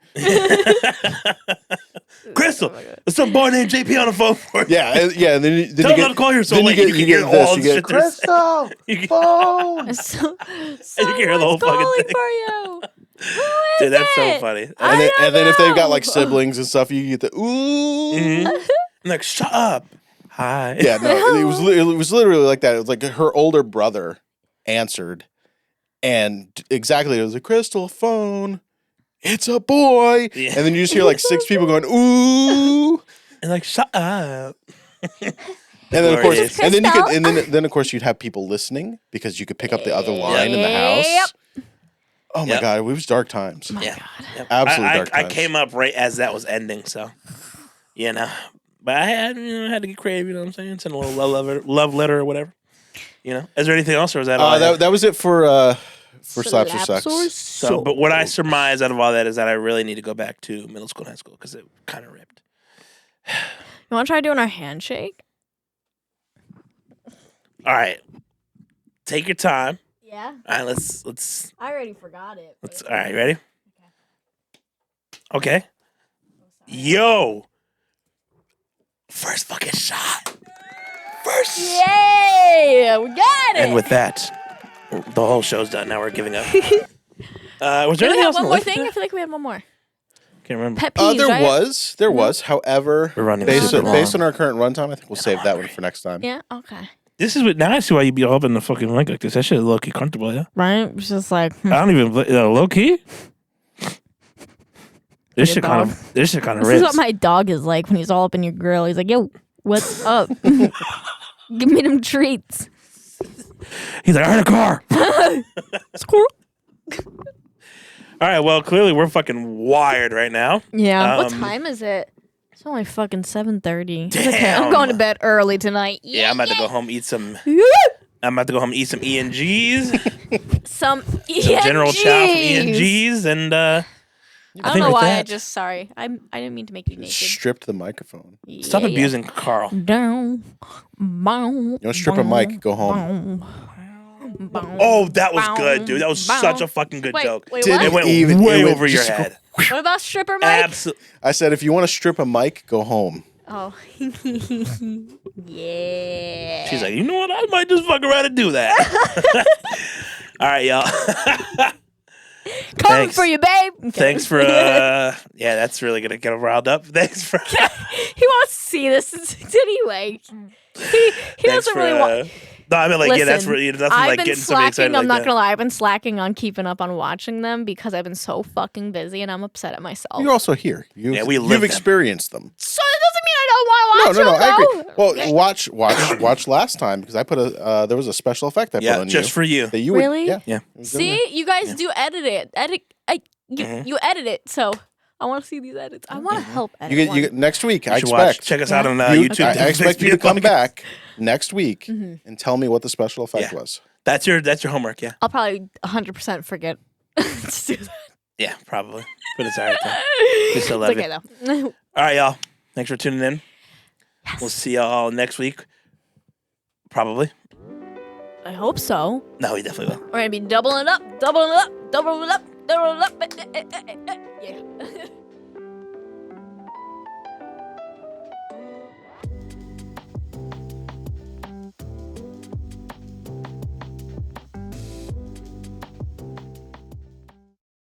Crystal, there's some boy named JP on the phone for you. Yeah, and then you Tell him not to call here so then late. you You get, can hear all the this. You shit get they're saying. Crystal You can- phone. Someone's hear the whole fucking calling thing. for you. Who is Dude, that's so it? funny. I And then, don't and then if they've got like know. siblings and stuff, you get the ooh. Mhm. I'm like, shut up. Hi. Yeah, no, it was literally like that. It was like her older brother answered, and exactly it was a Crystal phone. It's a boy, Yeah. and then you just hear like 6 people going ooh. And like, shut up. And then of course, Glorious. and then you Crystal? could, and then of course you'd have people listening because you could pick up the other line in the Yep. house. Oh my Yep. god, it was dark times. Yeah. Yep. Absolutely I, dark I times. came up right as that was ending, so, you know. But I had to get creative, you know what I'm saying? Send a little love letter or whatever. You know? Is there anything else, or is that all? I had? That was it for Slaps or Sucks. So, but what I surmise out of all that is that I really need to go back to middle school and high school because it kind of ripped. You want to try doing our handshake? All right. Take your time. Yeah. All right, let's I already forgot it. all right, ready? Okay. Yo. First fucking shot. First. Yay! We got it. And with that, the whole show's done. Now we're giving up. Was Did there we anything have else on one the more list? thing? I feel like we had one more. Can't remember. Pet peeves, There right? was. However, We're running based super on long. our current runtime, I think we'll save that one for next time. Yeah. Okay. This is what now I see why you be all up in the fucking mic like this. That shit is low key comfortable, yeah. Right. It's just like. I don't even low key. This Your shit kind dog. of this shit kind of This is rips. what my dog is like when he's all up in your grill. He's like, "Yo, what's up? Give me them treats." He's like, I heard a car. Squirrel. All right, well, clearly we're fucking wired right now. Yeah. What Um, time is it? It's only fucking 7:30. It's okay. Damn. I'm going to bed early tonight. Yeah, I'm about to go home eat some. Yeah. I'm about to go home and eat some ENGs, Some some General Chow from ENGs. ENGs, and I think don't know with why. that- I just sorry. I didn't mean to make you naked. Stripped the microphone. stop Yeah, abusing Carl. Down. Bow, You want to strip a mic? Go home. bow, Oh, that was good, dude. That was bow. such a fucking good Wait, joke. wait, Didn't what? It went Even- way it went over your just- head. What about stripper mic? Absolutely. I said, if you want to strip a mic, go home. Oh. Yeah. She's like, you know what? I might just fuck around and do that. All right, y'all. Coming Thanks. for you, babe. Okay. Thanks for yeah, that's really gonna get him riled up. Thanks for He wants to see this anyway. He thanks doesn't for, really want. No, I mean like yeah, that's Listen, really nothing I've like been getting somebody slacking. excited I'm like not that. gonna lie. I've been slacking on keeping up on watching them because I've been so fucking busy, and I'm upset at myself. You're also here. Yeah, we live You've them. experienced them. So it doesn't mean I don't want to watch I them. agree. Well, watch last time because I put there was a special effect I put Yeah, on just you. for you. That you Really? Would, yeah. Yeah. it was in there. See, you guys do edit it. Mhm. You edit it, so I want to see these edits. I want to help edit. You get one. next week. I You should watch. expect. Check us out on you, YouTube. I expect you to come back next week Mhm. and tell me what the special effect Yeah. was. That's your homework. Yeah. I'll probably 100% forget to do that. Yeah, probably. But it's all right. Though. It's still love okay though. All right, y'all. Thanks for tuning in. We'll see y'all next week. Probably. I hope so. No, we definitely will. We're gonna be doubling up, doubling up, doubling up, doubling up. Yeah.